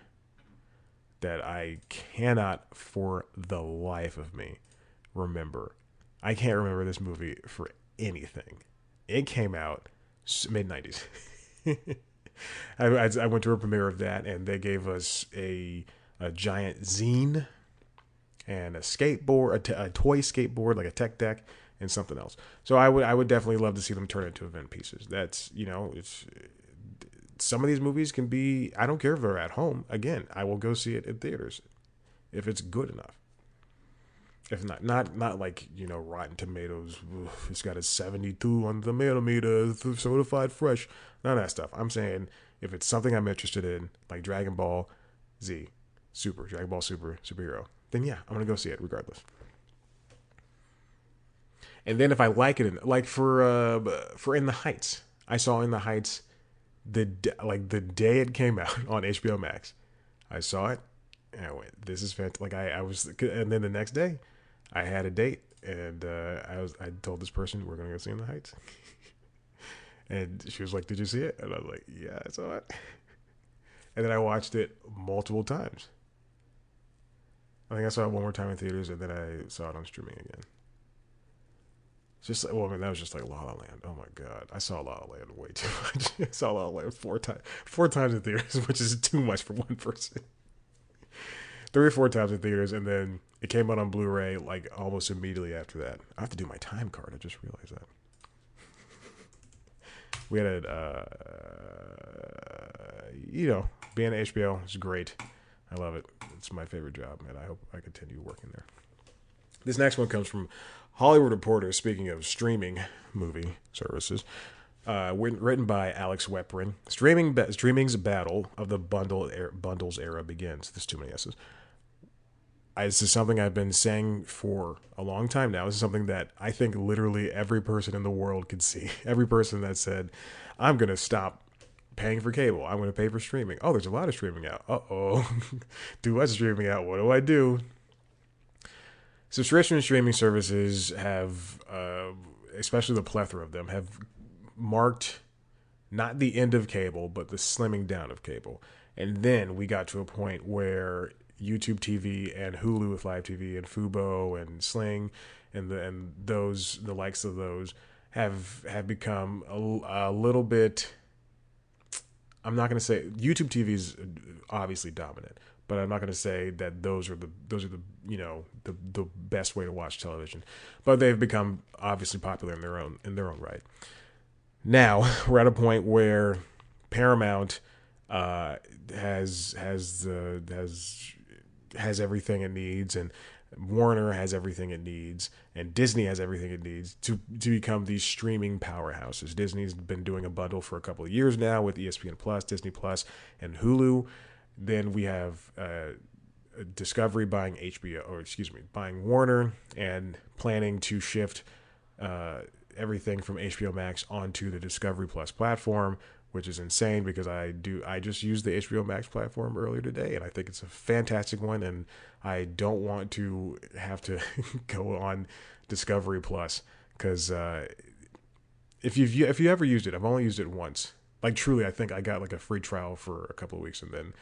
that I cannot for the life of me remember. I can't remember this movie for anything. It came out mid 90s. I went to a premiere of that, and they gave us a giant zine and a skateboard, a toy skateboard, like a tech deck, and something else. So I would definitely love to see them turn it into event pieces. That's it's some of these movies can be. I don't care if they're at home. Again, I will go see it in theaters if it's good enough. If not like Rotten Tomatoes. Oof, it's got a 72 on the tomato meter, certified fresh. None of that stuff. I'm saying if it's something I'm interested in, like Dragon Ball Z, Dragon Ball Super, superhero, then yeah, I'm gonna go see it regardless. And then if I like it, like for In the Heights, I saw In the Heights the day it came out on HBO Max. I saw it and I went, "This is fantastic!" Like I was, and then the next day, I had a date, and I told this person we're gonna go see In the Heights, and she was like, "Did you see it?" And I was like, "Yeah, I saw it." And then I watched it multiple times. I think I saw it one more time in theaters, and then I saw it on streaming again. Just well, I mean, that was just like La La Land. Oh my god, I saw La La Land way too much. I saw La La Land four times in theaters, which is too much for one person. 3 or 4 times in theaters, and then it came out on Blu-ray like almost immediately after that. I have to do my time card. I just realized that. We had being at HBO is great. I love it. It's my favorite job, and I hope I continue working there. This next one comes from Hollywood Reporter. Speaking of streaming movie services, written by Alex Weprin. Streaming's battle of the bundles era begins. There's too many S's. This is something I've been saying for a long time now. This is something that I think literally every person in the world could see. Every person that said, I'm going to stop paying for cable. I'm going to pay for streaming. Oh, there's a lot of streaming out. Uh-oh. Too much streaming out. What do I do? Subscription streaming services have, especially the plethora of them, have marked not the end of cable, but the slimming down of cable. And then we got to a point where YouTube TV and Hulu with Live TV and Fubo and Sling and the likes of those have become a little bit. I'm not going to say YouTube TV is obviously dominant, but I'm not going to say that those are the the best way to watch television. But they've become obviously popular in their own right. Now we're at a point where Paramount has everything it needs, and Warner has everything it needs, and Disney has everything it needs to become these streaming powerhouses. Disney's been doing a bundle for a couple of years now with ESPN Plus, Disney Plus, and Hulu. Then we have Discovery buying buying Warner and planning to shift everything from HBO Max onto the Discovery Plus platform, which is insane because I just used the HBO Max platform earlier today, and I think it's a fantastic one, and I don't want to have to go on Discovery Plus because if you ever used it, I've only used it once. Like truly, I think I got like a free trial for a couple of weeks, and then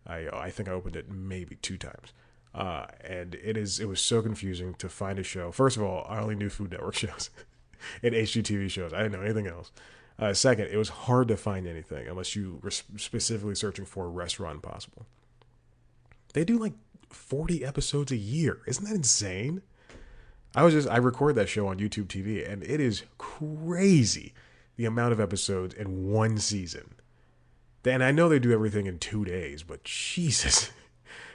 I think I opened it maybe 2 times. And it was so confusing to find a show. First of all, I only knew Food Network shows and HGTV shows. I didn't know anything else. Second, it was hard to find anything unless you were specifically searching for a restaurant possible. They do like 40 episodes a year. Isn't that insane? I record that show on YouTube TV, and it is crazy the amount of episodes in one season. And I know they do everything in 2 days, but Jesus,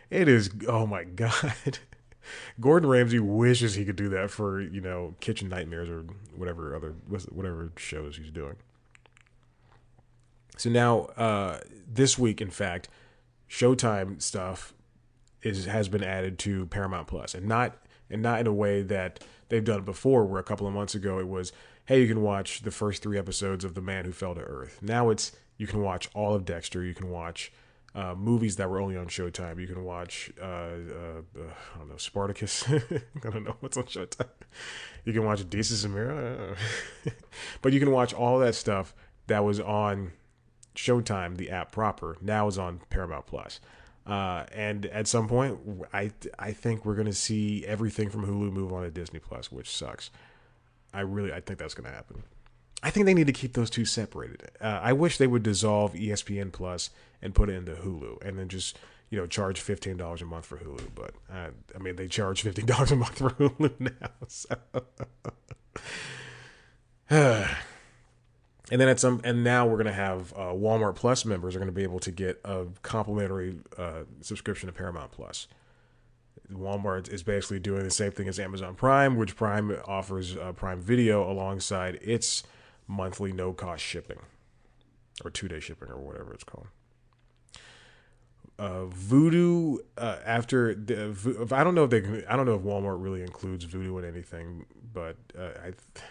it is, oh my God. Gordon Ramsay wishes he could do that for, Kitchen Nightmares or whatever shows he's doing. So now, this week, in fact, Showtime stuff has been added to Paramount Plus, and not in a way that they've done before, where a couple of months ago it was, hey, you can watch the first 3 episodes of The Man Who Fell to Earth. Now it's, you can watch all of Dexter. You can watch movies that were only on Showtime. You can watch, I don't know, Spartacus. I don't know what's on Showtime. You can watch Desus and Mero. But you can watch all that stuff that was on Showtime, the app proper, now is on Paramount Plus. And at some point, I think we're going to see everything from Hulu move on to Disney Plus, which sucks. I think that's going to happen. I think they need to keep those two separated. I wish they would dissolve ESPN Plus and put it into Hulu, and then just charge $15 a month for Hulu. But they charge $15 a month for Hulu now. So. And now we're gonna have Walmart Plus members are gonna be able to get a complimentary subscription to Paramount Plus. Walmart is basically doing the same thing as Amazon Prime, which Prime offers Prime Video alongside its monthly no-cost shipping, or 2-day shipping, or whatever it's called. Vudu I don't know if Walmart really includes Vudu in anything, but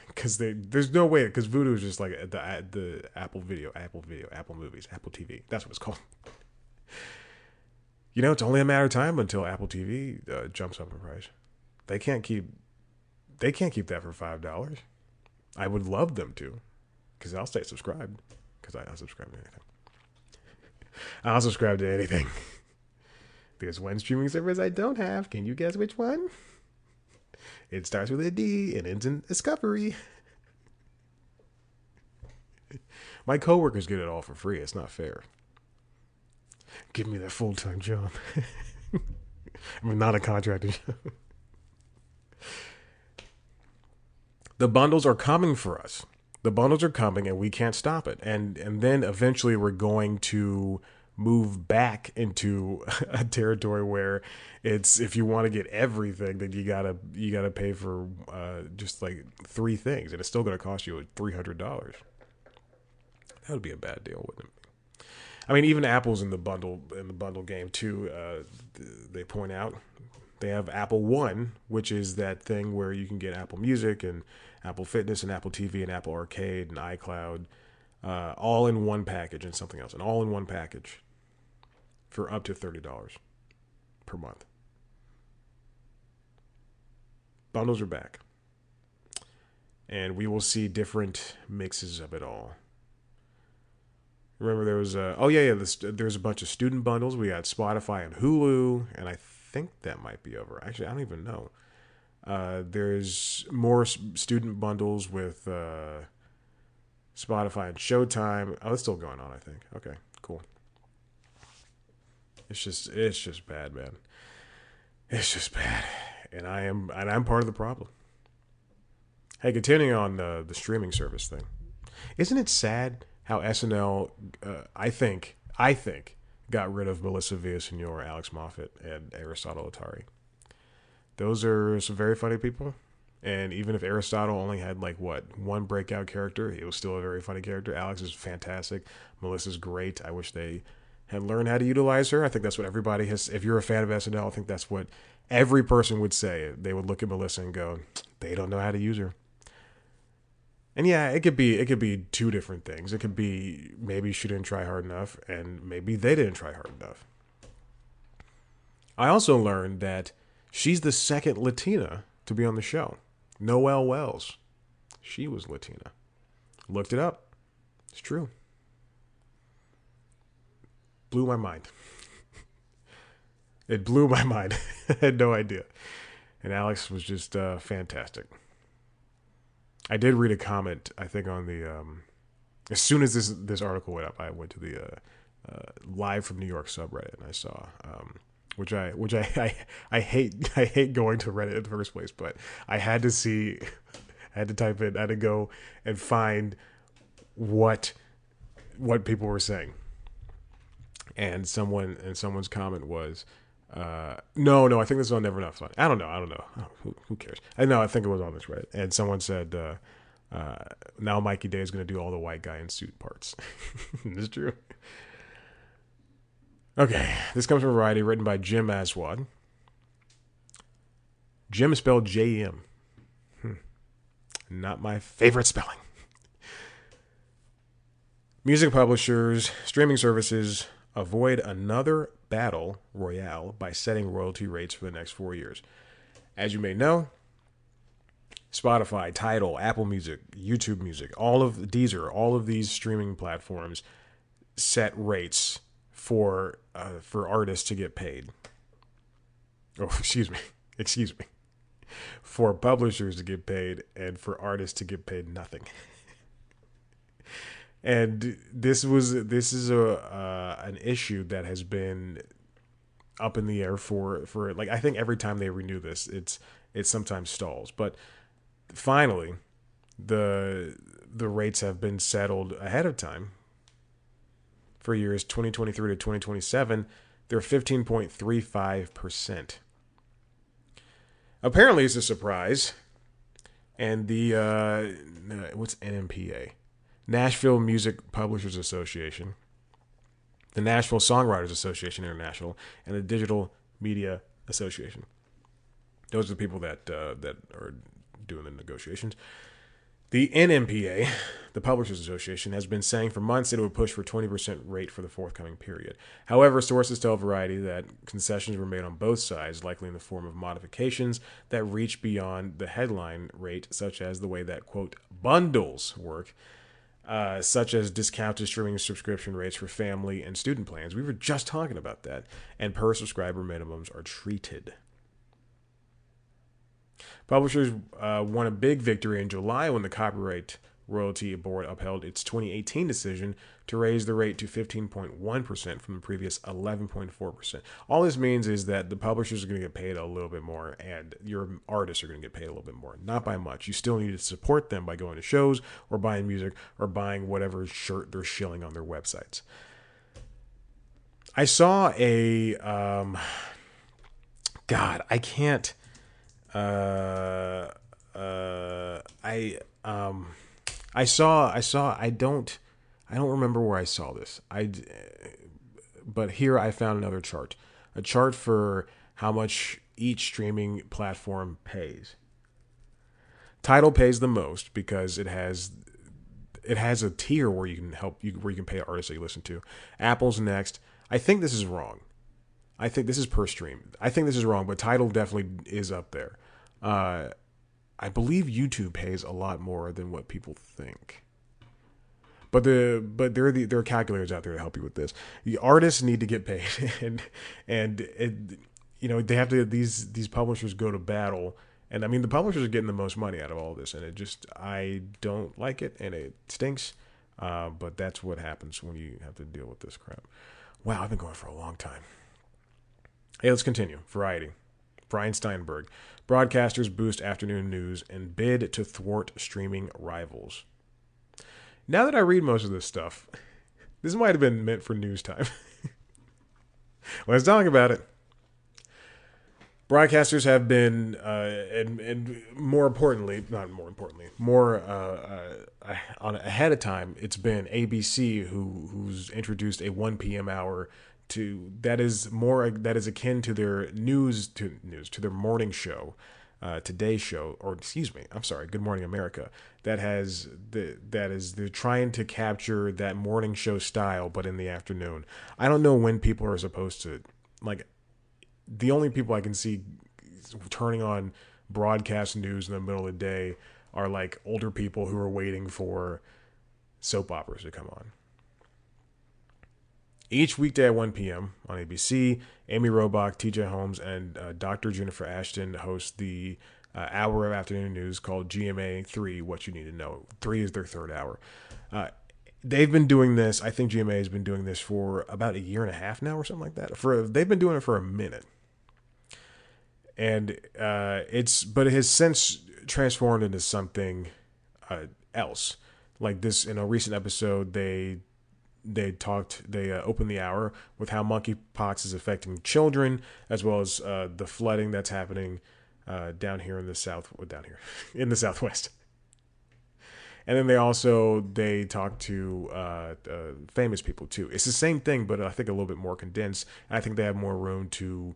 because there's no way, because Vudu is just like the Apple Movies, Apple TV. That's what it's called. It's only a matter of time until Apple TV jumps up in price. They can't keep that for $5. I would love them to, because I'll stay subscribed, because I'll subscribe to anything. I'll subscribe to anything. There's one streaming service I don't have. Can you guess which one? It starts with a D and ends in Discovery. My coworkers get it all for free. It's not fair. Give me that full-time job. I'm not a contractor. The bundles are coming for us. The bundles are coming, and we can't stop it. And then eventually we're going to move back into a territory where it's, if you want to get everything, then you gotta pay for just like 3 things, and it's still going to cost you $300. That would be a bad deal, wouldn't it? I mean, even Apple's in the bundle game too. They point out they have Apple One, which is that thing where you can get Apple Music and Apple Fitness and Apple TV and Apple Arcade and iCloud, all in one package, and something else, and all in one package for up to $30 per month. Bundles are back, and we will see different mixes of it all. Remember, there was there's a bunch of student bundles. We got Spotify and Hulu, and I think that might be over. Actually, I don't even know. There's more student bundles with Spotify and Showtime. Oh, it's still going on, I think. Okay, cool. It's just bad, man. It's just bad, and I'm part of the problem. Hey, continuing on the streaming service thing, isn't it sad how SNL, I think, got rid of Melissa Villaseñor, Alex Moffat, and Aristotle Atari? Those are some very funny people. And even if Aristotle only had one breakout character, he was still a very funny character. Alex is fantastic. Melissa's great. I wish they had learned how to utilize her. I think that's what everybody has. If you're a fan of SNL, I think that's what every person would say. They would look at Melissa and go, they don't know how to use her. And yeah, it could be two different things. It could be maybe she didn't try hard enough, and maybe they didn't try hard enough. I also learned that she's the second Latina to be on the show. Noelle Wells. She was Latina. Looked it up. It's true. Blew my mind. It blew my mind. I had no idea. And Alex was just fantastic. I did read a comment, I think, on the as soon as this article went up, I went to the live from New York subreddit, and I saw I hate going to Reddit in the first place, but I had to see, I had to type in, I had to go and find what people were saying, and someone's comment was. No, I think this is on Never Enough Fun. I don't know. Who cares? I think it was on this Reddit, and someone said, now Mikey Day is going to do all the white guy in suit parts. It's true. Okay, this comes from Variety, written by Jim Aswad. Jim is spelled J-M. Not my favorite spelling. Music publishers, streaming services avoid another battle royale by setting royalty rates for the next 4 years. As you may know, Spotify, Tidal, Apple Music, YouTube Music, all of Deezer, all of these streaming platforms set rates for artists to get paid. Oh, excuse me. For publishers to get paid and for artists to get paid nothing. And this is an issue that has been up in the air for like, I think every time they renew this, it sometimes stalls. But finally, the rates have been settled ahead of time. For years 2023 to 2027, they're 15.35%. Apparently, it's a surprise. And the what's NMPA? Nashville Music Publishers Association, the Nashville Songwriters Association International, and the Digital Media Association. Those are the people that are doing the negotiations. The NMPA, the Publishers Association, has been saying for months that it would push for 20% rate for the forthcoming period. However, sources tell Variety that concessions were made on both sides, likely in the form of modifications that reach beyond the headline rate, such as the way that, quote, bundles work, such as discounted streaming subscription rates for family and student plans. We were just talking about that. And per subscriber minimums are treated. Publishers won a big victory in July when the Copyright Royalty Board upheld its 2018 decision to raise the rate to 15.1% from the previous 11.4%. All this means is that the publishers are going to get paid a little bit more and your artists are going to get paid a little bit more. Not by much. You still need to support them by going to shows or buying music or buying whatever shirt they're shilling on their websites. I saw a... God, I can't... I don't remember where I saw this. But here I found another chart. A chart for how much each streaming platform pays. Tidal pays the most because it has a tier where you can pay artists that you listen to. Apple's next. I think this is wrong. I think this is per stream. I think this is wrong, but Tidal definitely is up there. I believe YouTube pays a lot more than what people think. But there are calculators out there to help you with this. The artists need to get paid, and they have to. These publishers go to battle, and I mean the publishers are getting the most money out of all of this, and I don't like it, and it stinks. But that's what happens when you have to deal with this crap. Wow, I've been going for a long time. Hey, let's continue. Variety. Brian Steinberg. Broadcasters boost afternoon news and bid to thwart streaming rivals. Now that I read most of this stuff, this might have been meant for news time. Let's talk about it. Broadcasters have been, and more importantly, ahead of time, it's been ABC who's introduced a 1 p.m. hour that is akin to their to their morning show, Today Show, or excuse me, I'm sorry, Good Morning America, they're trying to capture that morning show style, but in the afternoon. I don't know when people are supposed to, like, the only people I can see turning on broadcast news in the middle of the day are like older people who are waiting for soap operas to come on. Each weekday at 1 p.m. on ABC, Amy Robach, TJ Holmes, and Dr. Jennifer Ashton host the hour of afternoon news called GMA 3, What You Need to Know. 3 is their third hour. They've been doing this, I think GMA has been doing this for about a year and a half now or something like that. They've been doing it for a minute. And but it has since transformed into something else. Like this, in a recent episode, they opened the hour with how monkeypox is affecting children, as well as the flooding that's happening down here in the in the Southwest. And then they talk to famous people too. It's the same thing, but I think a little bit more condensed. I think they have more room to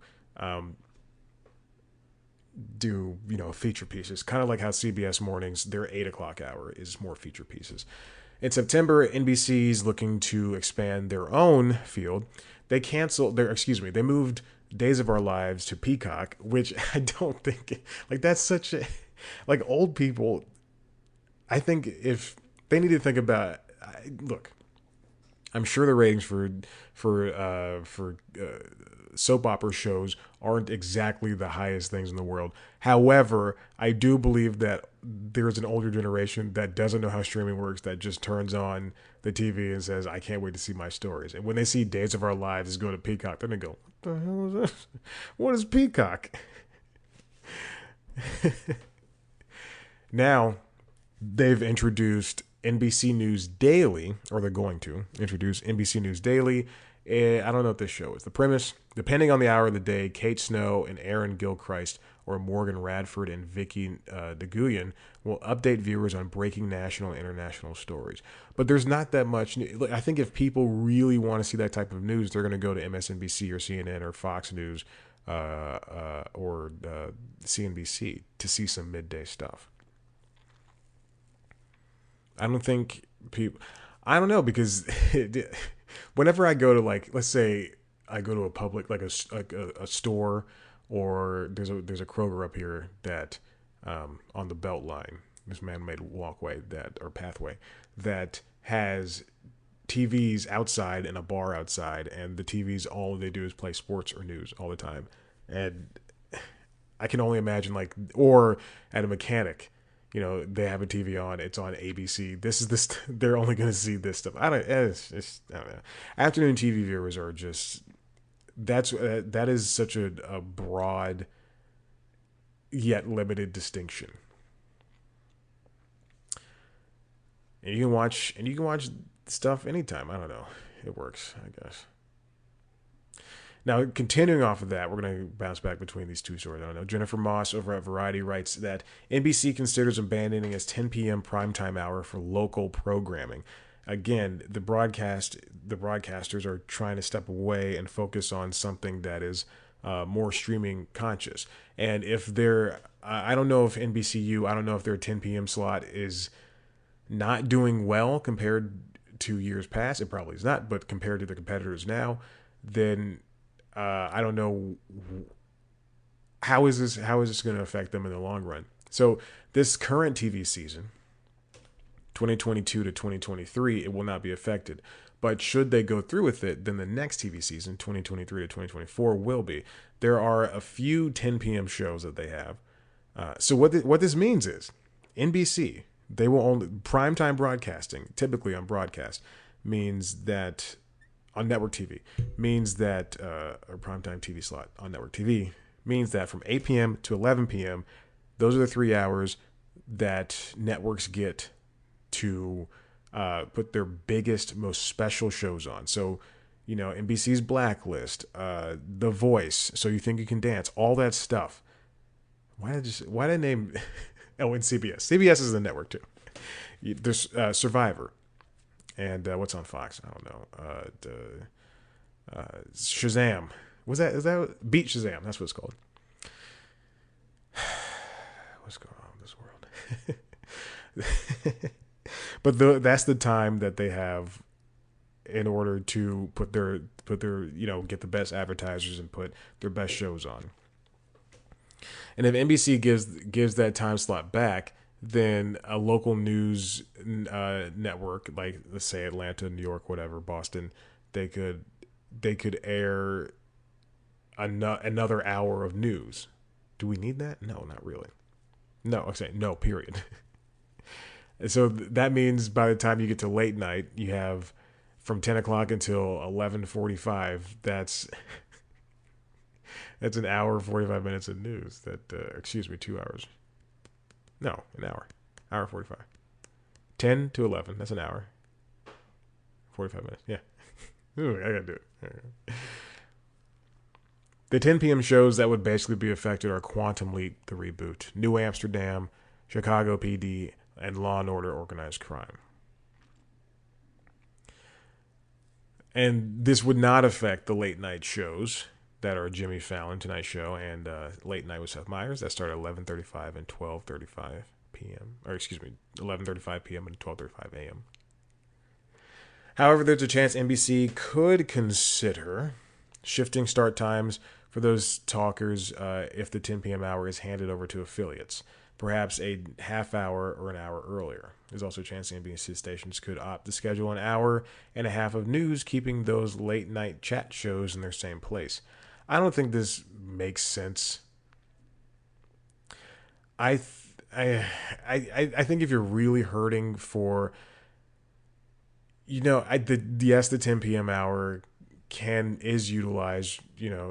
do feature pieces, kind of like how CBS mornings, their 8 o'clock hour is more feature pieces. In September, NBC's looking to expand their own field. They moved Days of Our Lives to Peacock, which I don't think, like, that's such a, like, old people. I think if they need to think about, look, I'm sure the ratings for soap opera shows aren't exactly the highest things in the world. However, I do believe that there's an older generation that doesn't know how streaming works, that just turns on the TV and says, I can't wait to see my stories. And when they see Days of Our Lives go to Peacock, they're going to go, what the hell is this? What is Peacock? Now, they've introduced NBC News Daily, or they're going to introduce NBC News Daily. I don't know what this show is. The premise, depending on the hour of the day, Kate Snow and Aaron Gilchrist or Morgan Radford and Vicky DeGuyen will update viewers on breaking national and international stories. But there's not that much. I think if people really want to see that type of news, they're going to go to MSNBC or CNN or Fox News or CNBC to see some midday stuff. I don't think people... I don't know, because whenever I go to, like, let's say I go to a public, like a store, or there's a Kroger up here that on the belt line, this man-made walkway or pathway that has TVs outside and a bar outside, and the TVs, all they do is play sports or news all the time. And I can only imagine, like, or at a mechanic, they have a TV on, it's on ABC. They're only going to see this stuff. I don't know. Afternoon TV viewers are just, that is such a broad yet limited distinction. And you can watch stuff anytime. I don't know. It works, I guess. Now, continuing off of that, we're going to bounce back between these two stories. I don't know. Jennifer Moss over at Variety writes that NBC considers abandoning its 10 p.m. primetime hour for local programming. Again, the broadcasters are trying to step away and focus on something that is more streaming conscious. And if I don't know if NBCU, I don't know if their 10 p.m. slot is not doing well compared to years past. It probably is not, but compared to the competitors now, then I don't know how is this going to affect them in the long run. So this current TV season, 2022 to 2023, it will not be affected. But should they go through with it, then the next TV season, 2023 to 2024, will be. There are a few 10 p.m. shows that they have. So what this means is NBC, they will only primetime broadcasting, typically on broadcast, means that on network TV, means that or primetime TV slot on network TV means that from 8 p.m. to 11 p.m., those are the 3 hours that networks get to put their biggest, most special shows on. So, NBC's Blacklist, The Voice, So You Think You Can Dance, all that stuff. Why did I name? Oh, and CBS. CBS is the network too. There's Survivor, and what's on Fox? I don't know. Shazam. Is that Beat Shazam? That's what it's called. what's going on in this world? But that's the time that they have in order to put their get the best advertisers and put their best shows on. And if NBC gives that time slot back, then a local news network, like let's say Atlanta, New York, whatever, Boston, they could air another hour of news. Do we need that? No, not really. No, okay, no, period. And so that means by the time you get to late night, you have from 10 o'clock until 11:45. That's an hour 45 minutes of news. 2 hours. No, an hour 45. 10 to 11. That's an hour 45 minutes. Yeah. Ooh, I gotta do it. The 10 p.m. shows that would basically be affected are Quantum Leap, the reboot, New Amsterdam, Chicago PD, and Law and Order: Organized Crime. And this would not affect the late night shows that are Jimmy Fallon, Tonight Show, and Late Night with Seth Meyers. That start at 11:35 and 12:35 p.m. Or excuse me, 11:35 p.m. and 12:35 a.m. However, there's a chance NBC could consider shifting start times for those talkers if the 10 p.m. hour is handed over to affiliates, perhaps a half hour or an hour earlier. There's also a chance the NBC stations could opt to schedule an hour and a half of news, keeping those late night chat shows in their same place. I don't think this makes sense. I think if you're really hurting for, the 10 p.m. hour is utilized,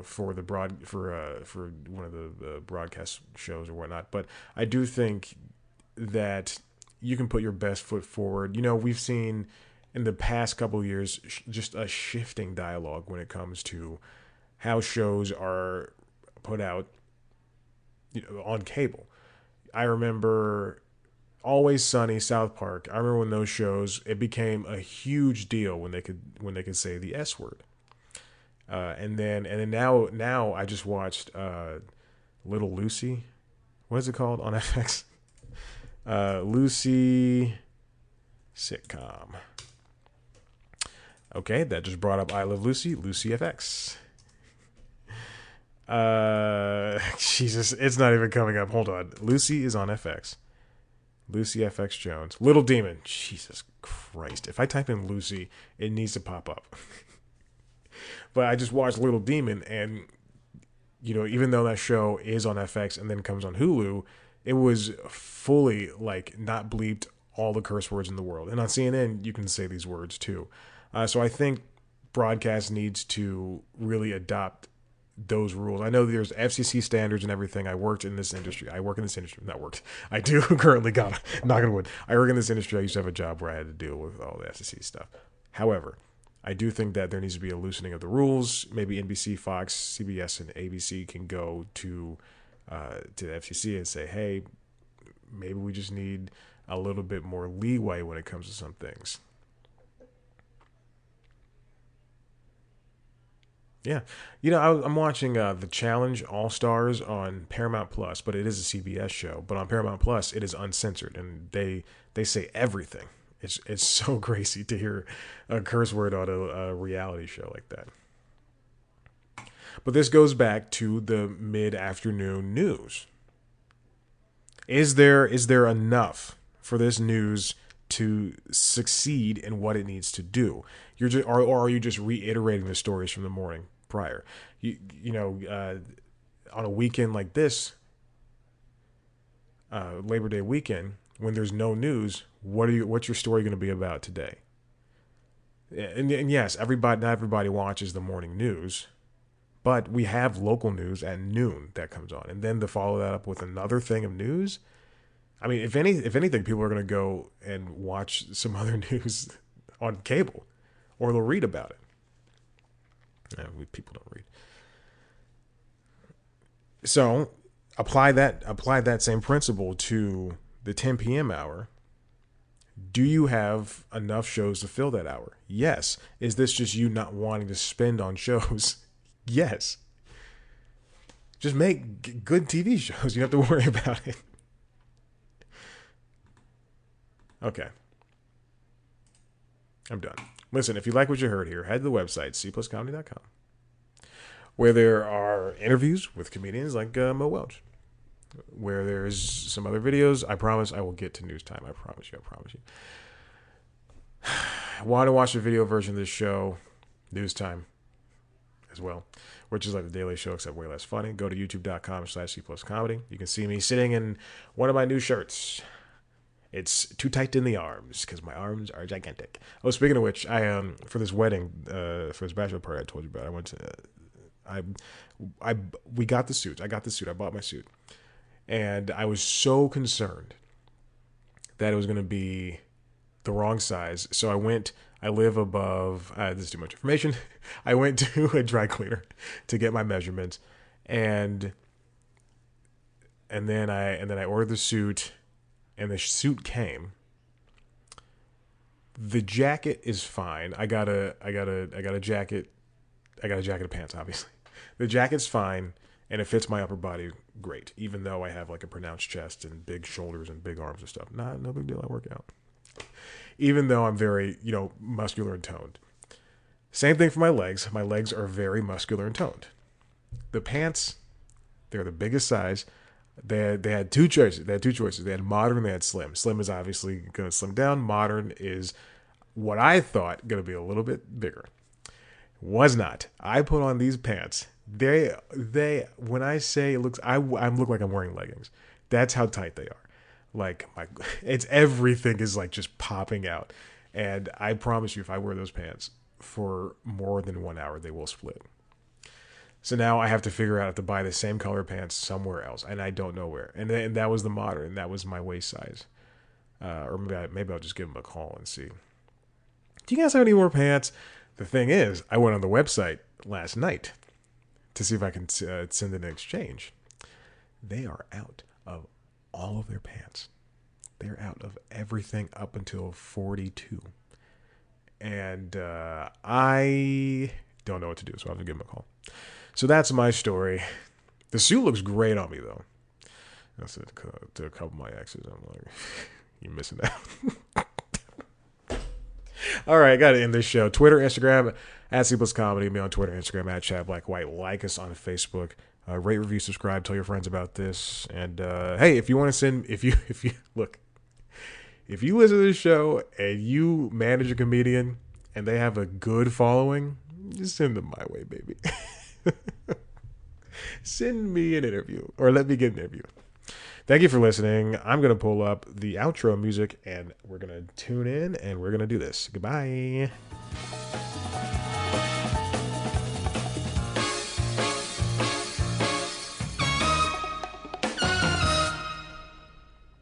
for the for one of the broadcast shows or whatnot. But I do think that you can put your best foot forward. We've seen in the past couple of years just a shifting dialogue when it comes to how shows are put out, on cable. I remember Always Sunny, South Park. I remember when those shows, it became a huge deal when they could say the S word. And then now I just watched Little Lucy. What is it called on FX? Lucy sitcom. Okay, that just brought up I Love Lucy, Lucy FX. Jesus, it's not even coming up. Hold on. Lucy is on FX. Lucy FX Jones. Little Demon. Jesus Christ. If I type in Lucy, it needs to pop up. But I just watched Little Demon, and even though that show is on FX and then comes on Hulu, it was fully not bleeped all the curse words in the world. And on CNN, you can say these words too. So I think broadcast needs to really adopt those rules. I know there's FCC standards and everything. I work in this industry. Not worked. I do currently got, knock on wood. I work in this industry. I used to have a job where I had to deal with all the FCC stuff. However, I do think that there needs to be a loosening of the rules. Maybe NBC, Fox, CBS, and ABC can go to the FCC and say, hey, maybe we just need a little bit more leeway when it comes to some things. Yeah. I'm watching The Challenge All-Stars on Paramount Plus, but it is a CBS show. But on Paramount Plus, it is uncensored, and they say everything. It's so crazy to hear a curse word on a reality show like that. But this goes back to the mid-afternoon news. Is there enough for this news to succeed in what it needs to do? Or are you just reiterating the stories from the morning prior? On a weekend like this, Labor Day weekend, when there's no news, what's your story going to be about today? And yes, not everybody watches the morning news, but we have local news at noon that comes on, and then to follow that up with another thing of news. I mean, if anything, people are going to go and watch some other news on cable, or they'll read about it. People don't read. So apply that same principle to the 10 p.m. hour. Do you have enough shows to fill that hour? Yes. Is this just you not wanting to spend on shows? Yes. Just make good TV shows. You don't have to worry about it. Okay. I'm done. Listen, if you like what you heard here, head to the website, cpluscomedy.com, where there are interviews with comedians like Mo Welch, where there's some other videos. I promise I will get to news time. I promise you. Want to watch the video version of this show, news time as well, which is like the Daily Show except way less funny. Go to youtube.com/cpluscomedy. You can see me sitting in one of my new shirts. It's too tight in the arms because my arms are gigantic. Oh, speaking of which, I for this wedding, for this bachelor party I told you about, I went to, we got the suit. I got the suit. I bought my suit, and I was so concerned that it was going to be the wrong size. So I live above. This is too much information. I went to a dry cleaner to get my measurements, and then I ordered the suit. And the suit came. The jacket is fine. I got a jacket. I got a jacket of pants, obviously. The jacket's fine, and it fits my upper body great. Even though I have like a pronounced chest and big shoulders and big arms and stuff. No big deal. I work out. Even though I'm very, muscular and toned. Same thing for my legs. My legs are very muscular and toned. The pants, they're the biggest size. They had two choices. They had modern and they had slim. Slim is obviously going to slim down. Modern is what I thought going to be a little bit bigger. Was not. I put on these pants. They when I say it looks, I look like I'm wearing leggings. That's how tight they are. Like it's everything is like just popping out. And I promise you, if I wear those pants for more than 1 hour, they will split. So now I have to figure out to buy the same color pants somewhere else, and I don't know where. And that was the modern, and that was my waist size. Or maybe I'll just give them a call and see. Do you guys have any more pants? The thing is, I went on the website last night to see if I can send an exchange. They are out of all of their pants. They're out of everything up until 42. And I don't know what to do, so I'll have to give them a call. So that's my story. The suit looks great on me, though. That's it, to a couple of my exes. I'm like, you're missing out. All right, got to end this show. Twitter, Instagram, at C Plus Comedy. Me on Twitter, Instagram, at Chad Black White. Like us on Facebook. Rate, review, subscribe. Tell your friends about this. And hey, if you want to send, if you look, if you listen to this show and you manage a comedian and they have a good following, just send them my way, baby. Send me an interview or let me get an interview. Thank you for listening. I'm going to pull up the outro music and we're going to tune in and we're going to do this. Goodbye.